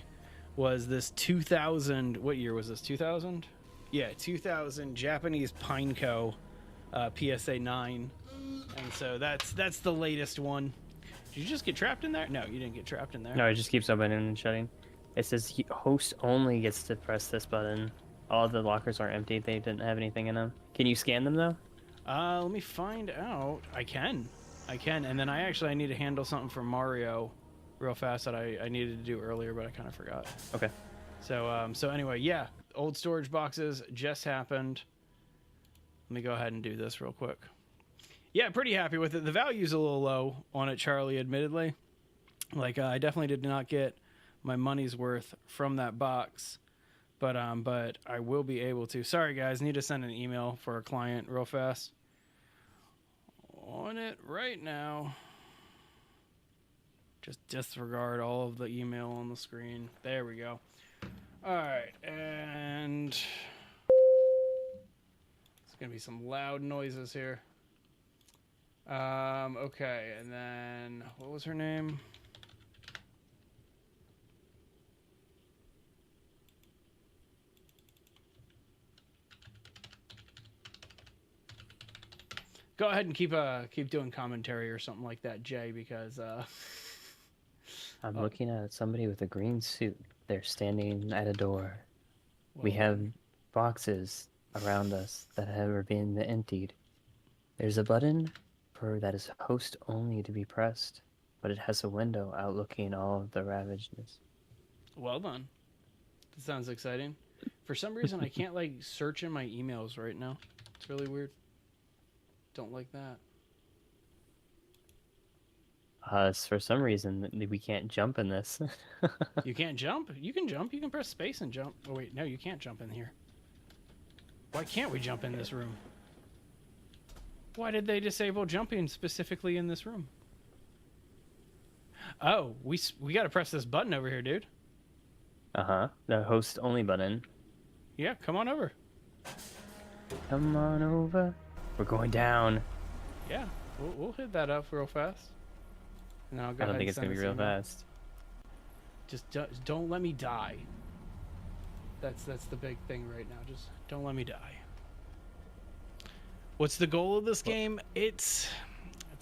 was this 2000... What year was this? 2000? Yeah, 2000 Japanese Pineco PSA 9. And so that's the latest one. Did you just get trapped in there? No, you didn't get trapped in there. No, it just keeps opening and shutting. It says host only gets to press this button. All the lockers are empty. They didn't have anything in them. Can you scan them, though? Let me find out. I can. And then I need to handle something for Mario real fast that I needed to do earlier, but I kind of forgot. Okay. So anyway, yeah, old storage boxes just happened. Let me go ahead and do this real quick. Yeah, pretty happy with it. The value's a little low on it, Charlie, admittedly. Like, I definitely did not get my money's worth from that box, but I will be able to. Sorry, guys, need to send an email for a client real fast. On it right now. Just disregard all of the email on the screen. There we go. All right, and it's gonna be some loud noises here. Okay, and then what was her name? Go ahead and keep doing commentary or something like that, Jay, because I'm looking at somebody with a green suit. They're standing at a door. We well, have boxes around us that have been emptied. There's a button for that is host only to be pressed, but it has a window outlooking all of the ravageness. well done. That sounds exciting. For some reason, I can't like search in my emails right now. It's really weird. Don't like that. For some reason, we can't jump in this. You can't jump? You can jump. You can press space and jump. Oh, wait. No, you can't jump in here. Why can't we jump in this room? Why did they disable jumping specifically in this room? Oh, we got to press this button over here, dude. Uh-huh. The host only button. Yeah, come on over. Come on over. We're going down. Yeah, we'll hit that up real fast. And then I'll go I don't ahead think and it's going to send be real this fast. Just don't let me die. That's the big thing right now. Just don't let me die. What's the goal of this game? It's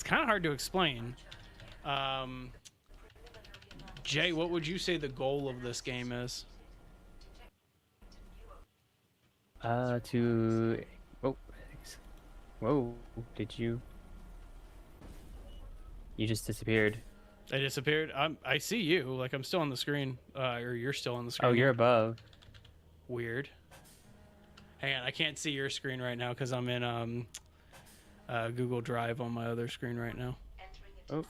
kind of hard to explain. Jay, what would you say the goal of this game is? To... Oh, thanks. Whoa, did you... You just disappeared. I disappeared. I see you. Like, I'm still on the screen. Or you're still on the screen. Oh, you're above. Weird. Hang on, I can't see your screen right now because I'm in Google Drive on my other screen right now. Oh.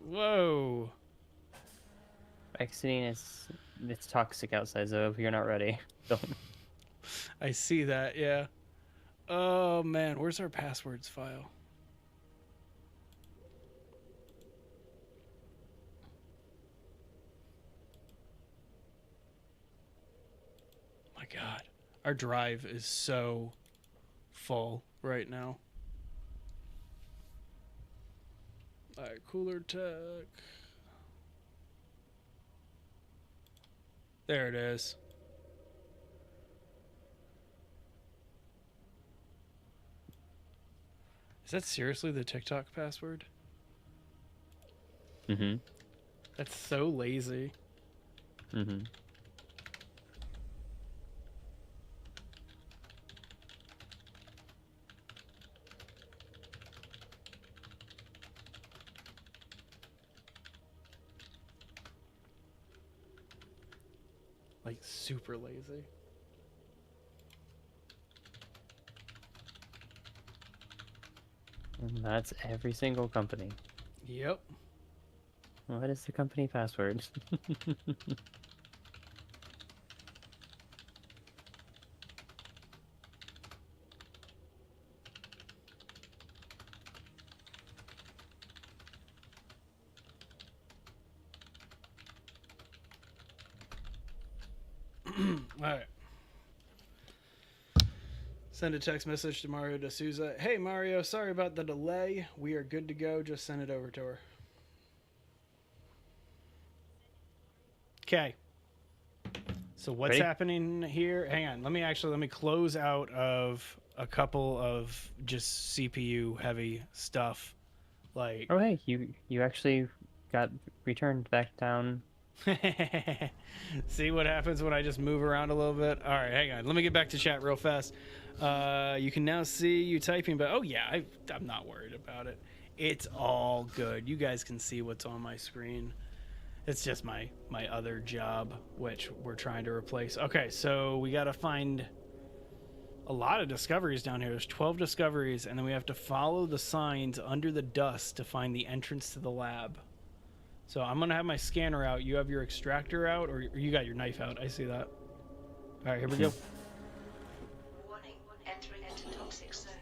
Whoa. Exiting is... It's toxic outside, so if you're not ready, don't... I see that, yeah. Oh, man. Where's our passwords file? My God. Our drive is so full right now. All right, Cooler Tech. There it is. Is that seriously the TikTok password? Mm-hmm. That's so lazy. Mm-hmm. Like, super lazy. And that's every single company. Yep. What is the company password? Alright. Send a text message to Mario D'Souza. Hey Mario, sorry about the delay. We are good to go. Just send it over to her. Okay. So what's Ready? happening here? Hang on. Let me close out of a couple of just CPU heavy stuff. Like Oh, hey, you actually got returned back down. see what happens when I just move around a little bit. All right, hang on. Let me get back to chat real fast. You can now see you typing, but oh yeah, I'm not worried about it. It's all good. You guys can see what's on my screen. It's just my other job, which we're trying to replace. Okay, so we got to find a lot of discoveries down here. There's 12 discoveries, and then we have to follow the signs under the dust to find the entrance to the lab. So I'm going to have my scanner out. You have your extractor out, or you got your knife out. I see that. All right, here we go. Warning, entering into toxic zone.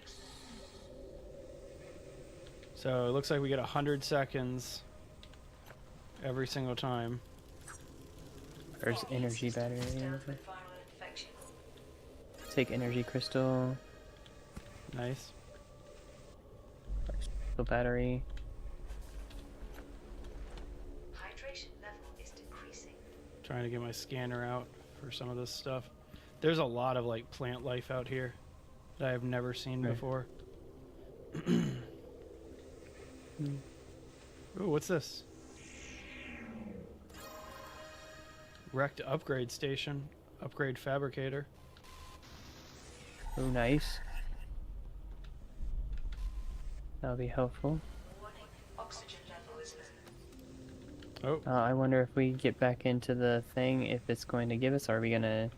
So it looks like we get 100 seconds every single time. There's energy battery. Disturbed with viral infection. Take energy crystal. Nice. The battery. Hydration level is decreasing. Trying to get my scanner out for some of this stuff. There's a lot of like plant life out here that I have never seen Right. before. Ooh, what's this? Wrecked upgrade station. Upgrade fabricator. Oh, nice. That'll be helpful. Warning, oxygen level is low. Oh, I wonder if we get back into the thing, if it's going to give us, or are we gonna...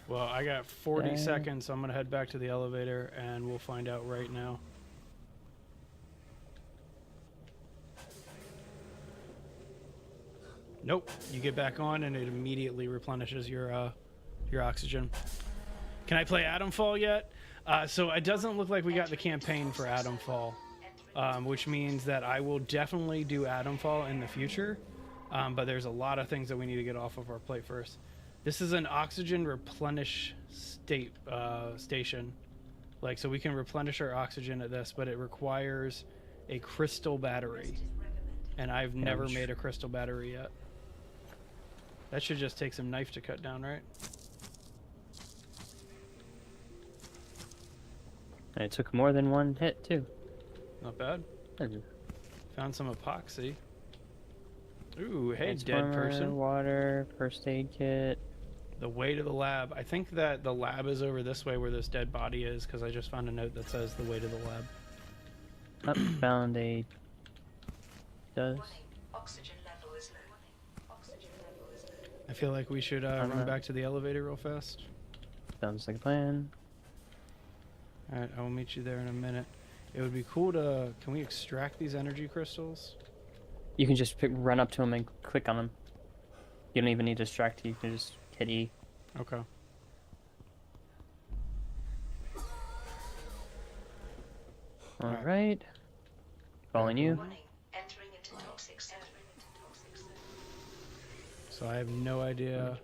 well, I got 40 Okay. seconds, so I'm going to head back to the elevator and we'll find out right now. Nope, you get back on and it immediately replenishes your oxygen. Can I play Atomfall yet? So it doesn't look like we got the campaign for Atomfall, which means that I will definitely do Atomfall in the future, but there's a lot of things that we need to get off of our plate first. This is an oxygen replenish station. Like, so we can replenish our oxygen at this, but it requires a crystal battery. And I've never Ouch. made a crystal battery yet. That should just take some knife to cut down, right? And it took more than one hit, too. Not bad. Found some epoxy. Ooh, hey, dead Transformer, person. Water, first aid kit. The way to the lab. I think that the lab is over this way where this dead body is, because I just found a note that says the way to the lab. Up, found a... Does. Warning, oxygen level is low. Oxygen level is low. I feel like we should I'm run not- back to the elevator real fast. Sounds like a plan. Alright, I will meet you there in a minute. It would be cool to... Can we extract these energy crystals? You can just run up to him and click on him. You don't even need to distract. You can just hit E. Okay. Alright. Alright. Following you. Warning, entering into toxic zone. So I have no idea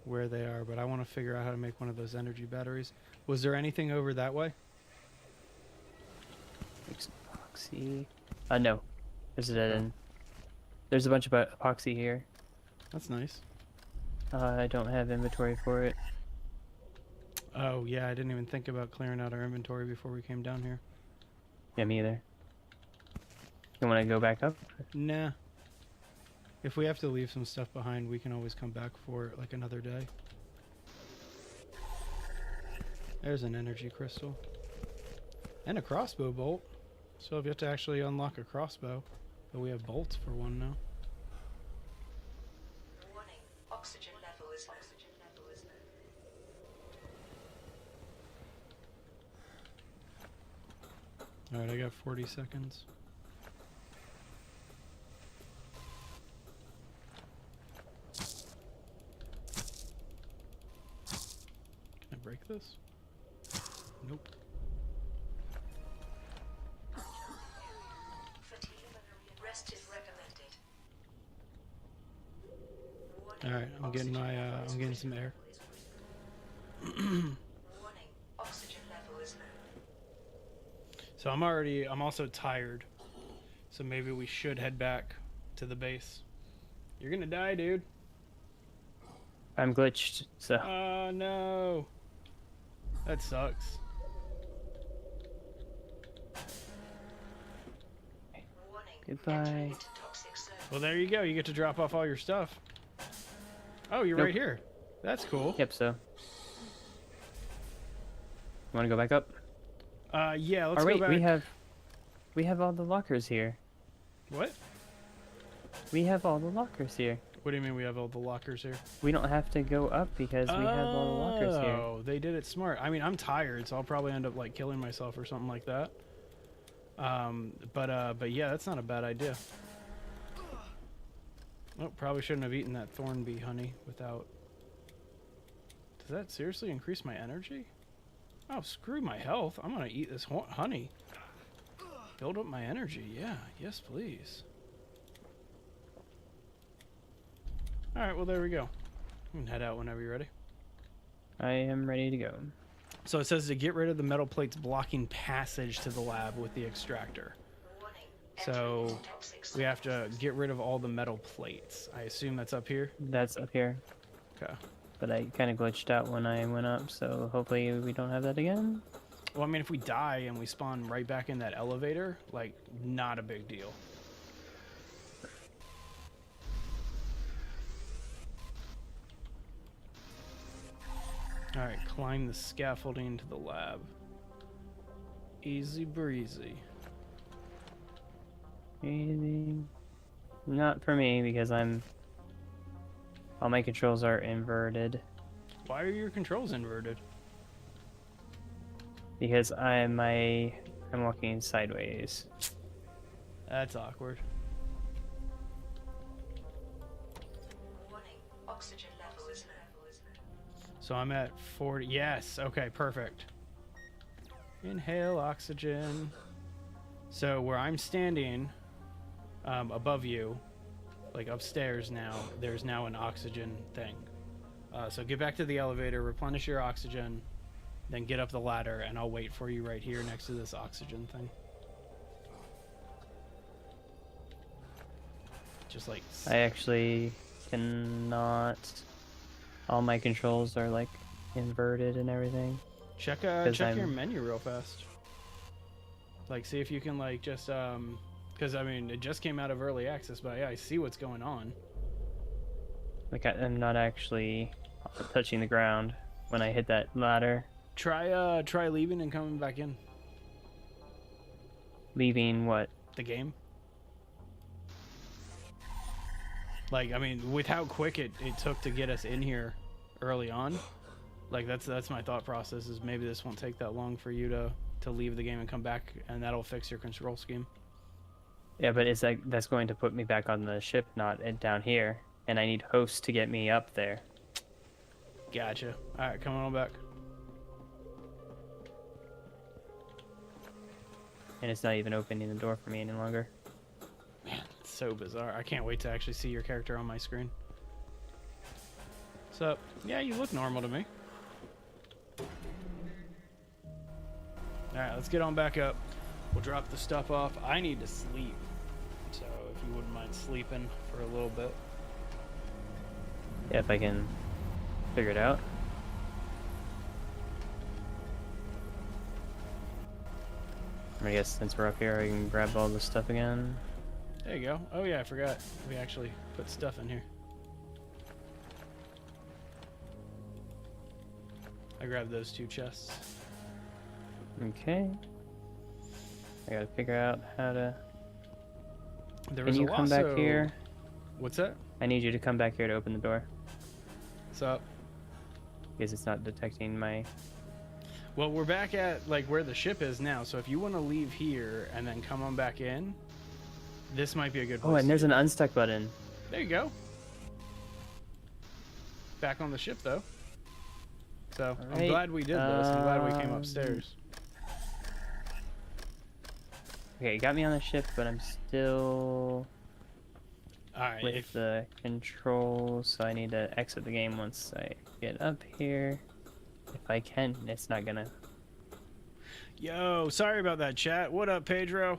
where they are, but I want to figure out how to make one of those energy batteries. Was there anything over that way? Epoxy. No. There's a dead end. There's a bunch of epoxy here. That's nice. I don't have inventory for it. Oh, yeah, I didn't even think about clearing out our inventory before we came down here. Yeah, me either. You want to go back up? Nah. If we have to leave some stuff behind, we can always come back for it like another day. There's an energy crystal. And a crossbow bolt. So if you have to actually unlock a crossbow, but we have bolts for one now. Warning, oxygen level is low. Oxygen level is low. Alright, I got 40 seconds. Can I break this? Nope. Fatigue. Rest is recommended. Alright, I'm getting my I'm getting some air. Warning, oxygen level is low. So I'm also tired. So maybe we should head back to the base. You're gonna die, dude. I'm glitched, so... Oh no. That sucks. Warning, Goodbye. entering into toxic zone. Well, there you go. You get to drop off all your stuff. Oh, you're Nope. right here. That's cool. Yep, so... Want to go back up? Yeah, let's Or wait, go back. we have... We have all the lockers here. What? We have all the lockers here. What do you mean we have all the lockers here? We don't have to go up because we have all the lockers here. Oh, they did it smart. I mean, I'm tired, so I'll probably end up like killing myself or something like that. But yeah, that's not a bad idea. Oh, probably shouldn't have eaten that thorn bee honey without. Does that seriously increase my energy? Oh, screw my health. I'm gonna eat this honey. Build up my energy. Yeah, yes, please. All right, well there we go. You can head out whenever you're ready. I am ready to go. So it says to get rid of the metal plates blocking passage to the lab with the extractor. Warning. So Entering toxic we have zone. to get rid of all the metal plates. I assume that's up here. That's up here. Okay. But I kind of glitched out when I went up, so hopefully we don't have that again. Well, I mean, if we die and we spawn right back in that elevator, like, not a big deal. Alright, climb the scaffolding to the lab. Easy breezy. Easy. Not for me because all my controls are inverted. Why are your controls inverted? Because I'm walking sideways. That's awkward. Warning. Oxygen levels low. So I'm at 40. Yes. Okay, perfect. Inhale oxygen. So where I'm standing above you, like upstairs now, there's now an oxygen thing. So get back to the elevator, replenish your oxygen, then get up the ladder, and I'll wait for you right here next to this oxygen thing. Just like... I actually cannot. All my controls are like inverted and everything. Check 'Cause your I'm- menu real fast. Like, see if you can like just because I mean it just came out of early access, but yeah, I see what's going on. Like I'm not actually touching the ground when I hit that ladder. Try leaving and coming back in Leaving what? the game. Like, I mean, with how quick it took to get us in here early on, like that's my thought process is maybe this won't take that long for you to leave the game and come back, and that'll fix your control scheme. Yeah, but it's like that's going to put me back on the ship, not down here, and I need hosts to get me up there. Gotcha. All right, come on back. And it's not even opening the door for me any longer. Man, it's so bizarre. I can't wait to actually see your character on my screen. So, yeah, you look normal to me. Alright, let's get on back up. We'll drop the stuff off. I need to sleep. So, if you wouldn't mind sleeping for a little bit. Yeah, if I can figure it out. I guess since we're up here, I can grab all the stuff again. There you go. Oh yeah, I forgot. We actually put stuff in here. I grabbed those 2 chests. Okay. I gotta figure out how to. There Can was you come back also- here? What's that? I need you to come back here to open the door What's up? because it's not detecting my. Well, we're back at like where the ship is now. So if you want to leave here and then come on back in, this might be a good place. Oh, and to there's do. an unstuck button. There you go. Back on the ship though. So I'm Alright, glad we did this. I'm glad we came upstairs. Okay, it got me on the ship, but I'm still All right. with If, the controls, so I need to exit the game once I get up here. If I can, it's not gonna. yo, sorry about that, chat. What up, Pedro?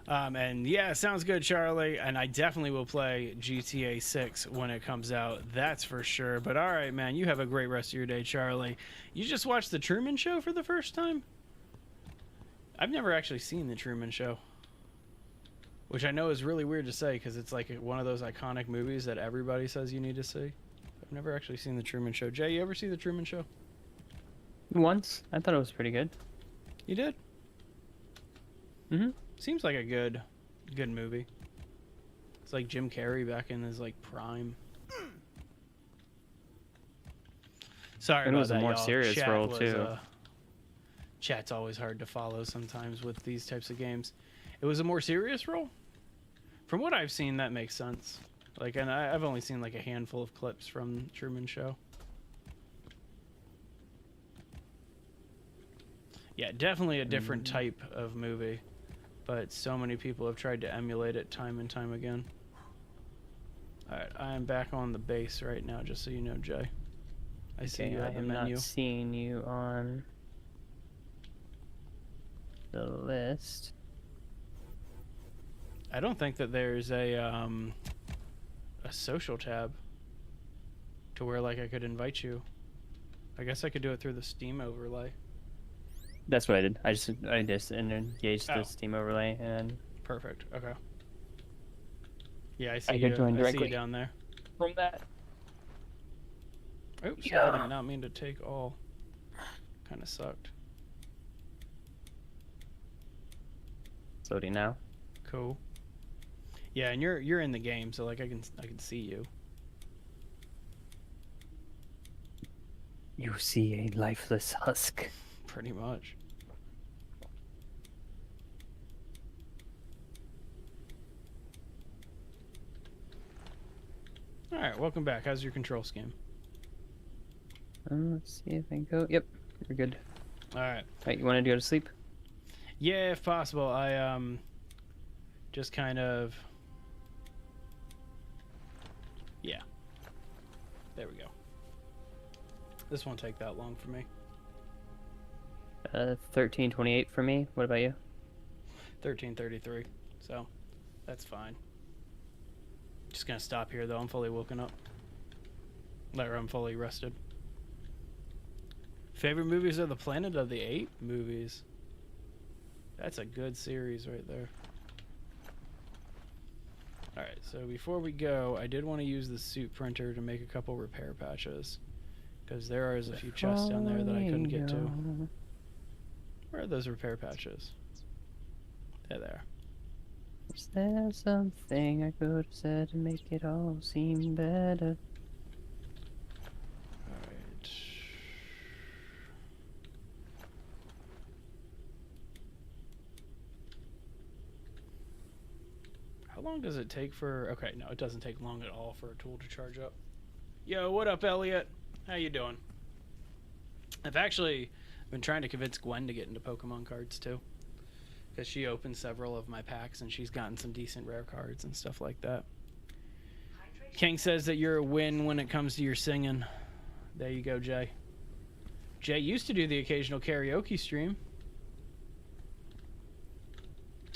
And yeah, sounds good, Charlie. And I definitely will play GTA 6 when it comes out. That's for sure. But all right, man, you have a great rest of your day, Charlie. You just watched The Truman Show for the first time? I've never actually seen The Truman Show. Which I know is really weird to say because it's like one of those iconic movies that everybody says you need to see. I've never actually seen The Truman Show. Jay, you ever see The Truman Show? Once, I thought it was pretty good. You did? Mm-hmm. Seems like a good movie. It's like Jim Carrey back in his like prime. Sorry And it about was a that, more y'all. serious Chat role, was, too. Chat's always hard to follow sometimes with these types of games. It was a more serious role? From what I've seen, that makes sense. Like, and I've only seen like a handful of clips from Truman Show. Yeah, definitely a different type of movie, but so many people have tried to emulate it time and time again. Alright, I am back on the base right now, just so you know, Jay. I see you I at the am menu. not seeing you on the list. I don't think that there's a social tab to where like I could invite you. I guess I could do it through the Steam overlay. That's what I did. I just engaged Oh. the Steam overlay and Perfect. Okay. Yeah, I see I you. could join I see directly you down there. from that. Oops, Yeah. I did not mean to take all. Kind of sucked. It's loading now. Cool. Yeah, and you're in the game, so like I can see you. You see a lifeless husk. Pretty much. All right, welcome back. How's your control scheme? Let's see if I can go. Yep, you're good. All right. Right, you want to go to sleep? Yeah, if possible. I just kind of. Yeah. There we go. This won't take that long for me. 13:28 for me. What about you? 13:33. So, that's fine. Just gonna stop here though. I'm fully woken up. Or I'm fully rested. Favorite movies are the Planet of the Apes movies. That's a good series right there. Alright, so before we go, I did want to use the suit printer to make a couple repair patches. Because there is a few chests down there that I couldn't get to. Where are those repair patches? They're there. Is there something I could have said to make it all seem better? Alright. How long does it take for... Okay, no, it doesn't take long at all for a tool to charge up. Yo, what up, Elliot? How you doing? I've actually been trying to convince Gwen to get into Pokemon cards, too. Because she opened several of my packs, and she's gotten some decent rare cards and stuff like that. King says that you're a win when it comes to your singing. There you go, Jay. Jay used to do the occasional karaoke stream.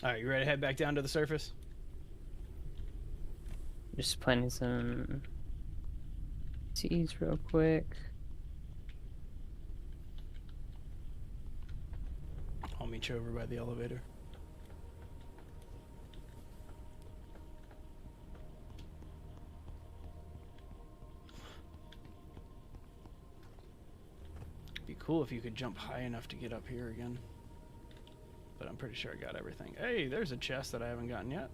Alright, you ready to head back down to the surface? Just planting some seeds real quick. I'll meet you over by the elevator. Be cool if you could jump high enough to get up here again. But I'm pretty sure I got everything. Hey, there's a chest that I haven't gotten yet.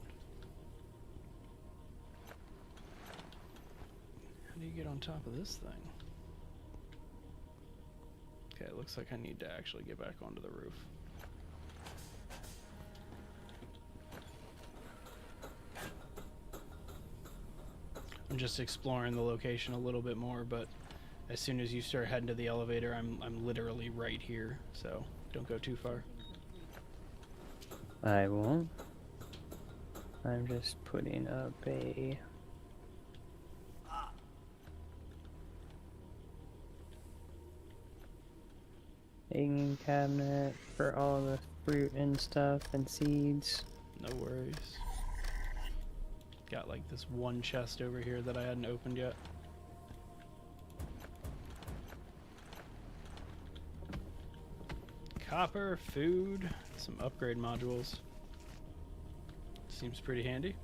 How do you get on top of this thing? Okay, it looks like I need to actually get back onto the roof. I'm just exploring the location a little bit more, but as soon as you start heading to the elevator, I'm literally right here, so don't go too far. I won't. I'm just putting up a hanging cabinet for all the fruit and stuff and seeds. No worries. Got like this one chest over here that I hadn't opened yet. Copper, food, some upgrade modules. Seems pretty handy.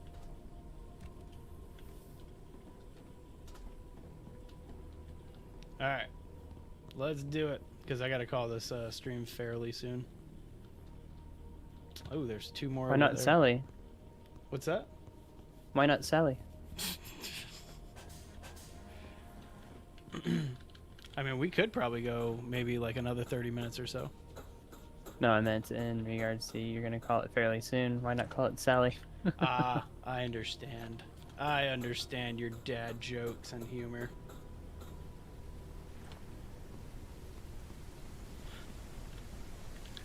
Alright, let's do it, because I gotta call this stream fairly soon. Oh, there's 2 more. Why over not there. Sally? What's that? Why not Sally? I mean, we could probably go maybe like another 30 minutes or so. No, I meant in regards to you're gonna call it fairly soon. Why not call it Sally? Ah, I understand. I understand your dad jokes and humor.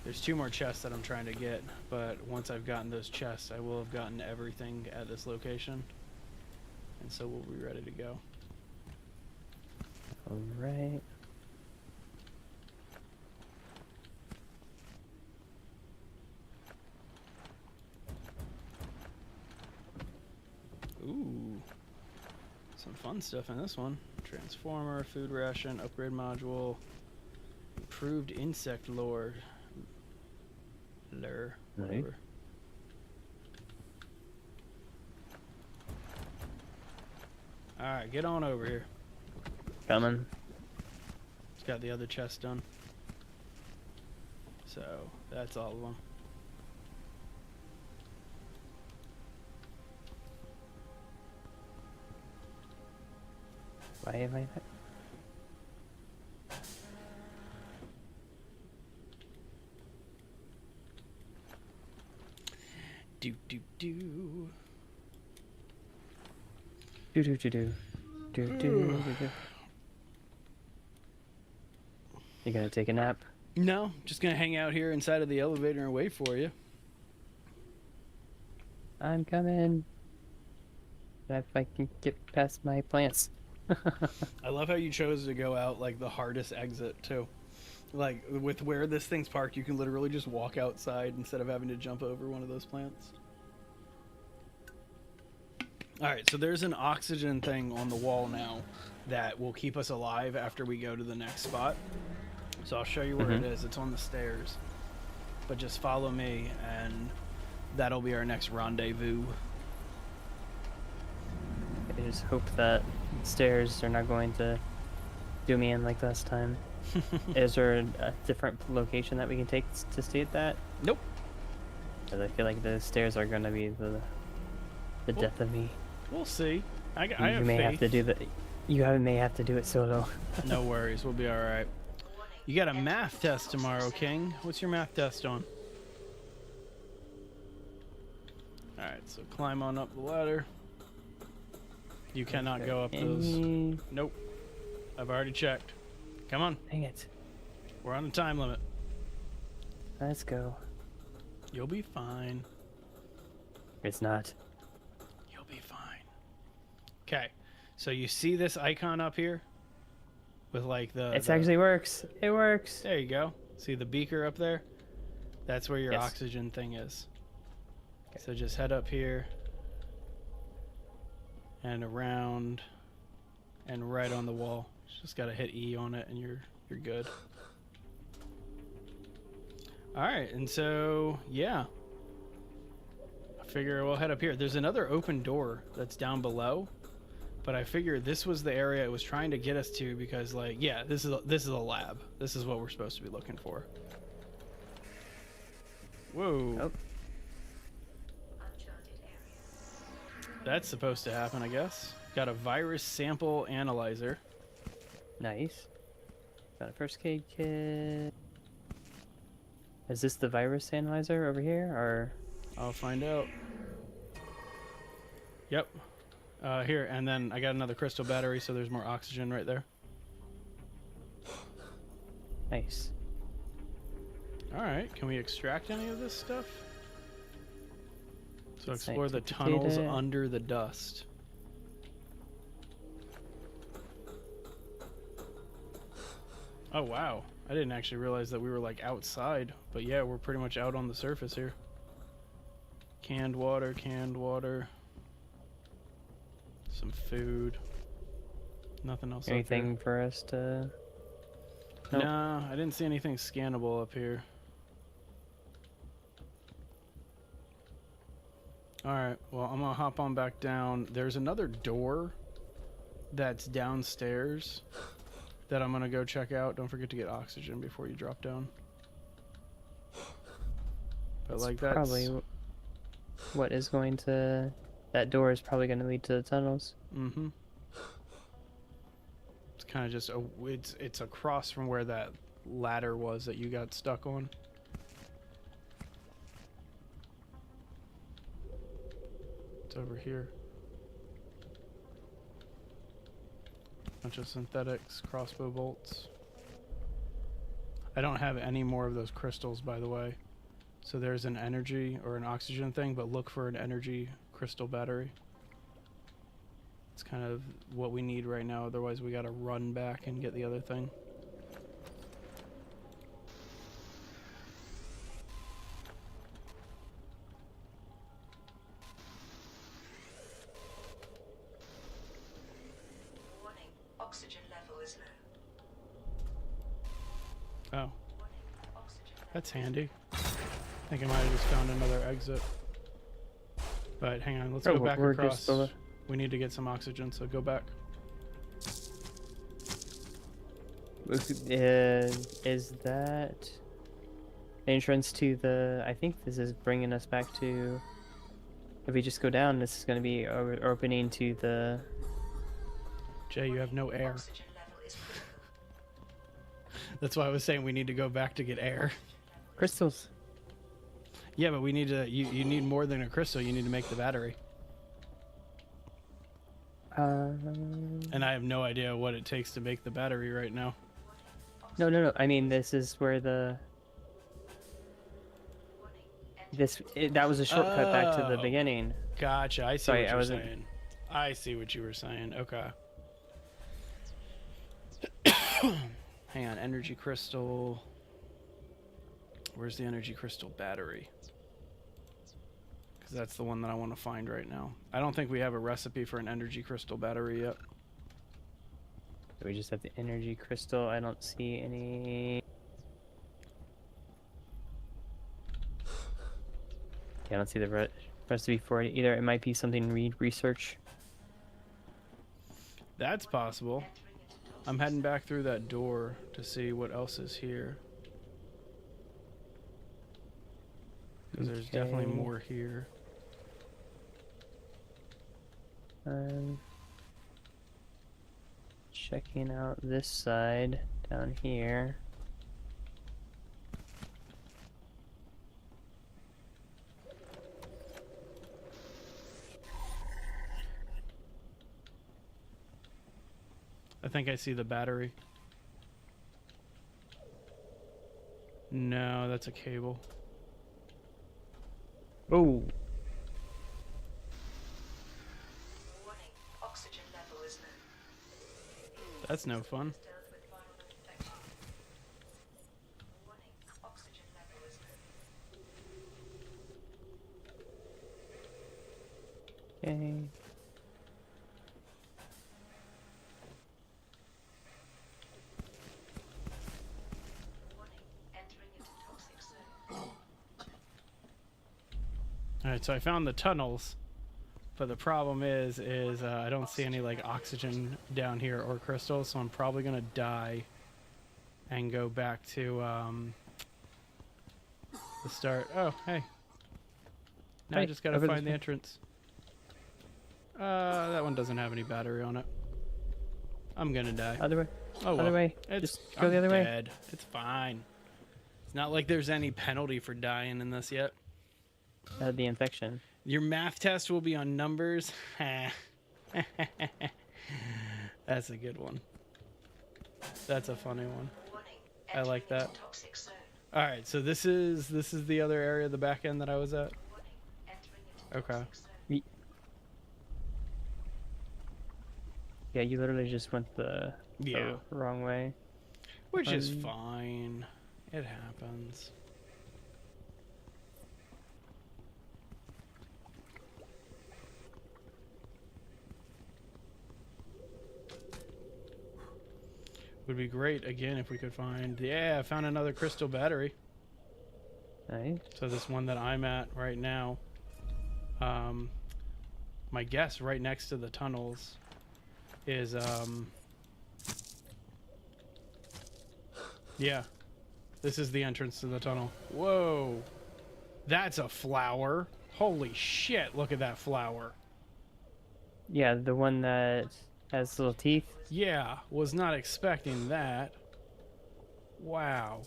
There's 2 more chests that I'm trying to get, but once I've gotten those chests, I will have gotten everything at this location. And so we'll be ready to go. All right. Ooh. Some fun stuff in this one. Transformer, food ration, upgrade module, improved insect lore. Whatever. Alright, get on over here. Coming. It's got the other chest done. So, that's all of them. Why am I not? Do do do. Do do do do. Do do do do. You gonna take a nap? No, just gonna hang out here inside of the elevator and wait for you. I'm coming. If I can get past my plants. I love how you chose to go out like the hardest exit too. Like with where this thing's parked, you can literally just walk outside instead of having to jump over one of those plants. Alright, so there's an oxygen thing on the wall now that will keep us alive after we go to the next spot. So I'll show you where it is. It's on the stairs. But just follow me and that'll be our next rendezvous. I just hope that stairs are not going to do me in like last time. Is there a different location that we can take to stay at that? Nope. Because I feel like the stairs are going to be the death of me. We'll see. I You have may faith. have to do the. May have to do it solo. No worries, we'll be alright. You got a math test tomorrow, King. What's your math test on? Alright, so climb on up the ladder. You cannot go up those. Nope. I've already checked. Come on, Dang it. we're on a time limit. Let's go. You'll be fine. It's not. You'll be fine. Okay, so you see this icon up here? With like It actually works. It works. There you go. See the beaker up there? That's where your Yes. oxygen thing is. So just head up here. And around. And right on the wall. Just gotta hit E on it and you're good. Alright, and so yeah. I figure we'll head up here. There's another open door that's down below. But I figure this was the area it was trying to get us to because, like, yeah, this is a lab. This is what we're supposed to be looking for. Whoa. Oh. Uncharted area. That's supposed to happen, I guess. Got a virus sample analyzer. Nice. Got a first aid kit. Is this the virus analyzer over here, or? I'll find out. Yep. Here, and then I got another crystal battery, so there's more oxygen right there. Nice. Alright, can we extract any of this stuff? So Let's explore the duplicate tunnels it. under the dust. Oh wow, I didn't actually realize that we were like outside, but yeah, we're pretty much out on the surface here. Canned water, some food. Nothing else Anything for us to? up here. Nope. No, I didn't see anything scannable up here. Alright, well, I'm gonna hop on back down. There's another door that's downstairs that I'm gonna go check out. Don't forget to get oxygen before you drop down. But It's like that's probably what is going to. That door is probably going to lead to the tunnels. mm-hmm. It's kind of just it's across from where that ladder was that you got stuck on. It's over here. Bunch of synthetics, crossbow bolts. I don't have any more of those crystals, by the way. So there's an energy or an oxygen thing, but look for an energy crystal battery. It's kind of what we need right now, otherwise we gotta run back and get the other thing. Warning, oxygen level is low. Oh, Warning, oxygen level. that's handy. I think I might have just found another exit. But hang on, let's go back we're across. just below. We need to get some oxygen, so go back. Is that entrance to the? I think this is bringing us back to. If we just go down, this is going to be opening to the. Jay, you have no air. Oxygen level is low. That's why I was saying we need to go back to get air. Crystals. Yeah, but we need to. You need more than a crystal. You need to make the battery. And I have no idea what it takes to make the battery right now. No. I mean, this is where the. That was a shortcut back to the Oh. beginning. Gotcha. I see Sorry, what I you're wasn't- saying. I see what you were saying. Okay. Hang on. Energy crystal. Where's the energy crystal battery? Because that's the one that I want to find right now. I don't think we have a recipe for an energy crystal battery yet. We just have the energy crystal. I don't see any. Yeah, I don't see the recipe for it either. It might be something research. That's possible. I'm heading back through that door to see what else is here. Because there's definitely Okay. more here. Checking out this side down here. I think I see the battery. No, that's a cable. Oh, Warning, oxygen level is low. That's no fun. Stealth with environment detection. Warning, oxygen level is low. okay. Warning, entering into toxic zone. Alright, so I found the tunnels. But the problem is I don't see any like oxygen down here or crystals, so I'm probably gonna die and go back to the start. Oh, hey. Now I Hey, just gotta over this find the way. entrance. That one doesn't have any battery on it. I'm gonna die. Other way. Oh well. Other way. It's, Just go the other way. dead. It's fine. It's not like there's any penalty for dying in this yet. The infection. Your math test will be on numbers. That's a good one. That's a funny one. Warning, I like entering into that. toxic zone. All right, so this is the other area, the back end that I was at. Warning, entering into Okay. toxic zone. Yeah, you literally just went the Yeah, wrong way. which is Um, fine. It happens. Would be great again if we could find. Yeah, I found another crystal battery. Nice. So this one that I'm at right now, my guess right next to the tunnels is yeah, this is the entrance to the tunnel. Whoa, That's a flower. Holy shit, look at that flower. Yeah, the one that has little teeth. Yeah, was not expecting that. Wow.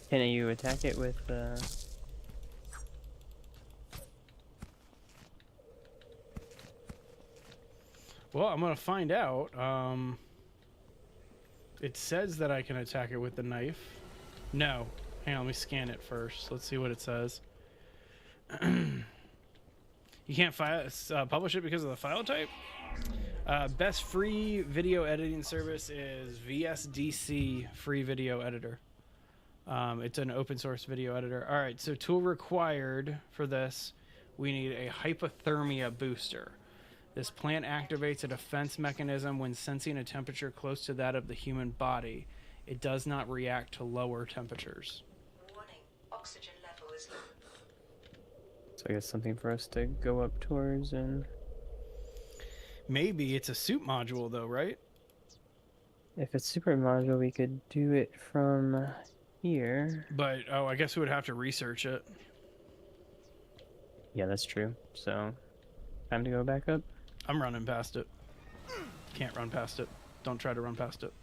Can you attack it with Well, I'm gonna find out. It says that I can attack it with the knife. No. Hang on, let me scan it first. Let's see what it says. You can't publish it because of the file type? Best free video editing service is VSDC Free Video Editor. It's an open source video editor. All right, so tool required for this, we need a hypothermia booster. This plant activates a defense mechanism when sensing a temperature close to that of the human body. It does not react to lower temperatures. Warning, oxygen level is low. so I guess something for us to go up towards and Maybe it's a suit module though, right? if it's super module we could do it from here. But, oh, I guess we would have to research it. Yeah, that's true. So time to go back up. I'm running past it. Can't run past it. Don't try to run past it.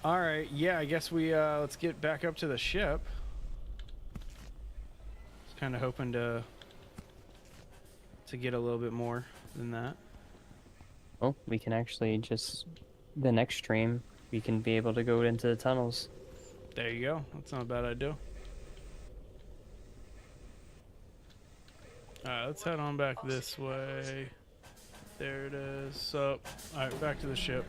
All right, yeah, I guess we let's get back up to the ship. Just kind of hoping to get a little bit more than that. Oh, we can actually just the next stream we can be able to go into the tunnels. There you go. That's not a bad idea. Alright, let's head on back this way. There it is. So, alright, back to the ship.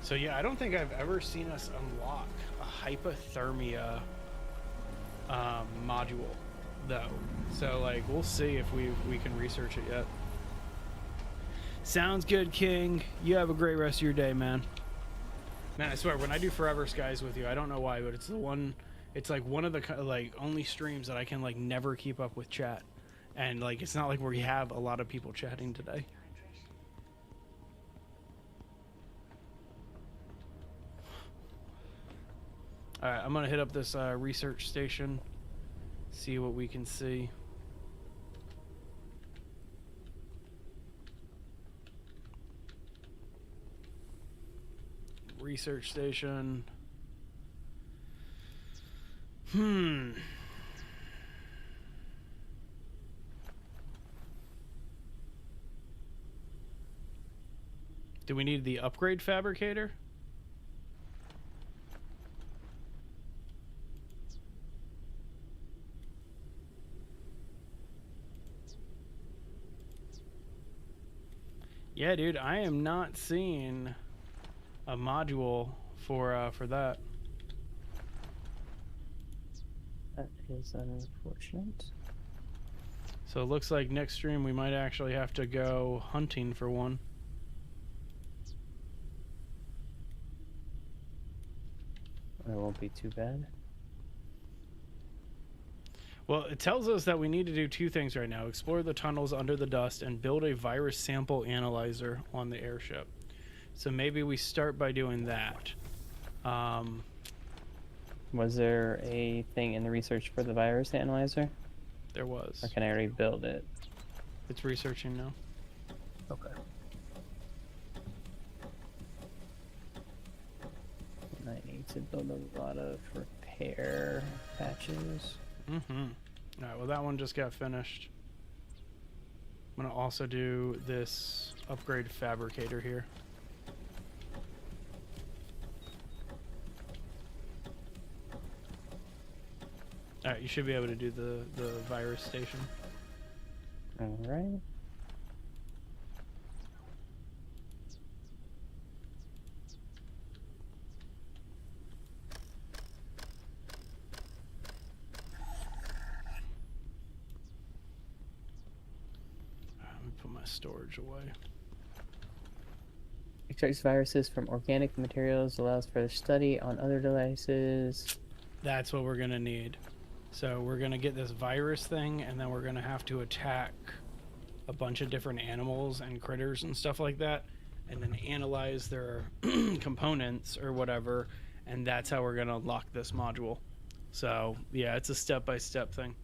So yeah, I don't think I've ever seen us unlock a hypothermia module, though. So like, we'll see if we can research it yet. Sounds good, King. You have a great rest of your day, man. Man, I swear, when I do Forever Skies with you, I don't know why, but it's the one. It's like one of the like only streams that I can like never keep up with chat, and like it's not like we have a lot of people chatting today. All right, I'm gonna hit up this research station, see what we can see. Research station. Do we need the upgrade fabricator? Yeah, dude, I am not seeing a module for that. That is unfortunate. So it looks like next stream we might actually have to go hunting for one. That won't be too bad. Well, it tells us that we need to do two things right now. Explore the tunnels under the dust and build a virus sample analyzer on the airship. So maybe we start by doing that. Was there a thing in the research for the virus analyzer? There was. Or can I already build it? It's researching now. Okay. I need to build a lot of repair patches. Mm-hmm. All right, well, that one just got finished. I'm going to also do this upgrade fabricator here. All right, you should be able to do the virus station. All right. Let me put my storage away. Extracts viruses from organic materials, allows for study on other devices. That's what we're going to need. So we're going to get this virus thing, and then we're going to have to attack a bunch of different animals and critters and stuff like that. and then analyze their components or whatever, and that's how we're going to unlock this module. So yeah, it's a step-by-step thing.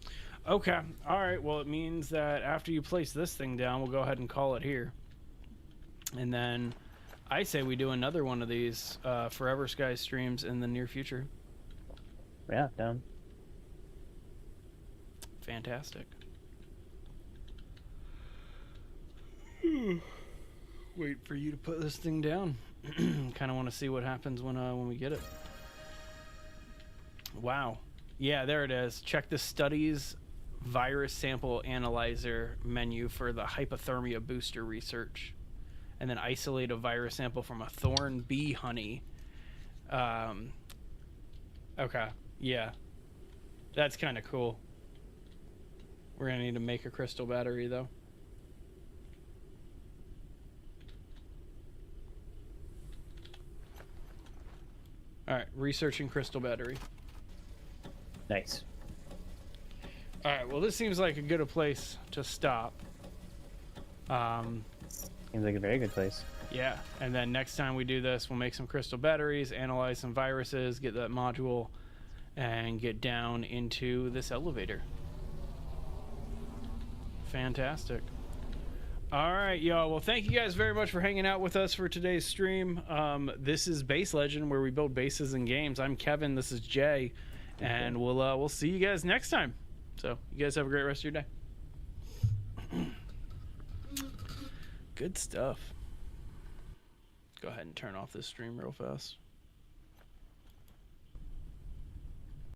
Okay, all right, well, it means that after you place this thing down, we'll go ahead and call it here. And then I say we do another one of these Forever Sky streams in the near future. Yeah, down. Fantastic. Wait for you to put this thing down. Kind of want to see what happens when we get it. Wow. Yeah, there it is. Check the studies virus sample analyzer menu for the hypothermia booster research, and then isolate a virus sample from a thorn bee honey. Okay, yeah, that's kind of cool. We're gonna need to make a crystal battery though. All right, researching crystal battery. Nice. All right, well, this seems like a good place to stop. Seems like a very good place. Yeah, and then next time we do this, we'll make some crystal batteries, analyze some viruses, get that module, and get down into this elevator. Fantastic. All right, y'all. Well, thank you guys very much for hanging out with us for today's stream. This is Base Legend, where we build bases and games. I'm Kevin. This is Jay, and we'll see you guys next time. So you guys have a great rest of your day. Good stuff. Go ahead and turn off this stream real fast.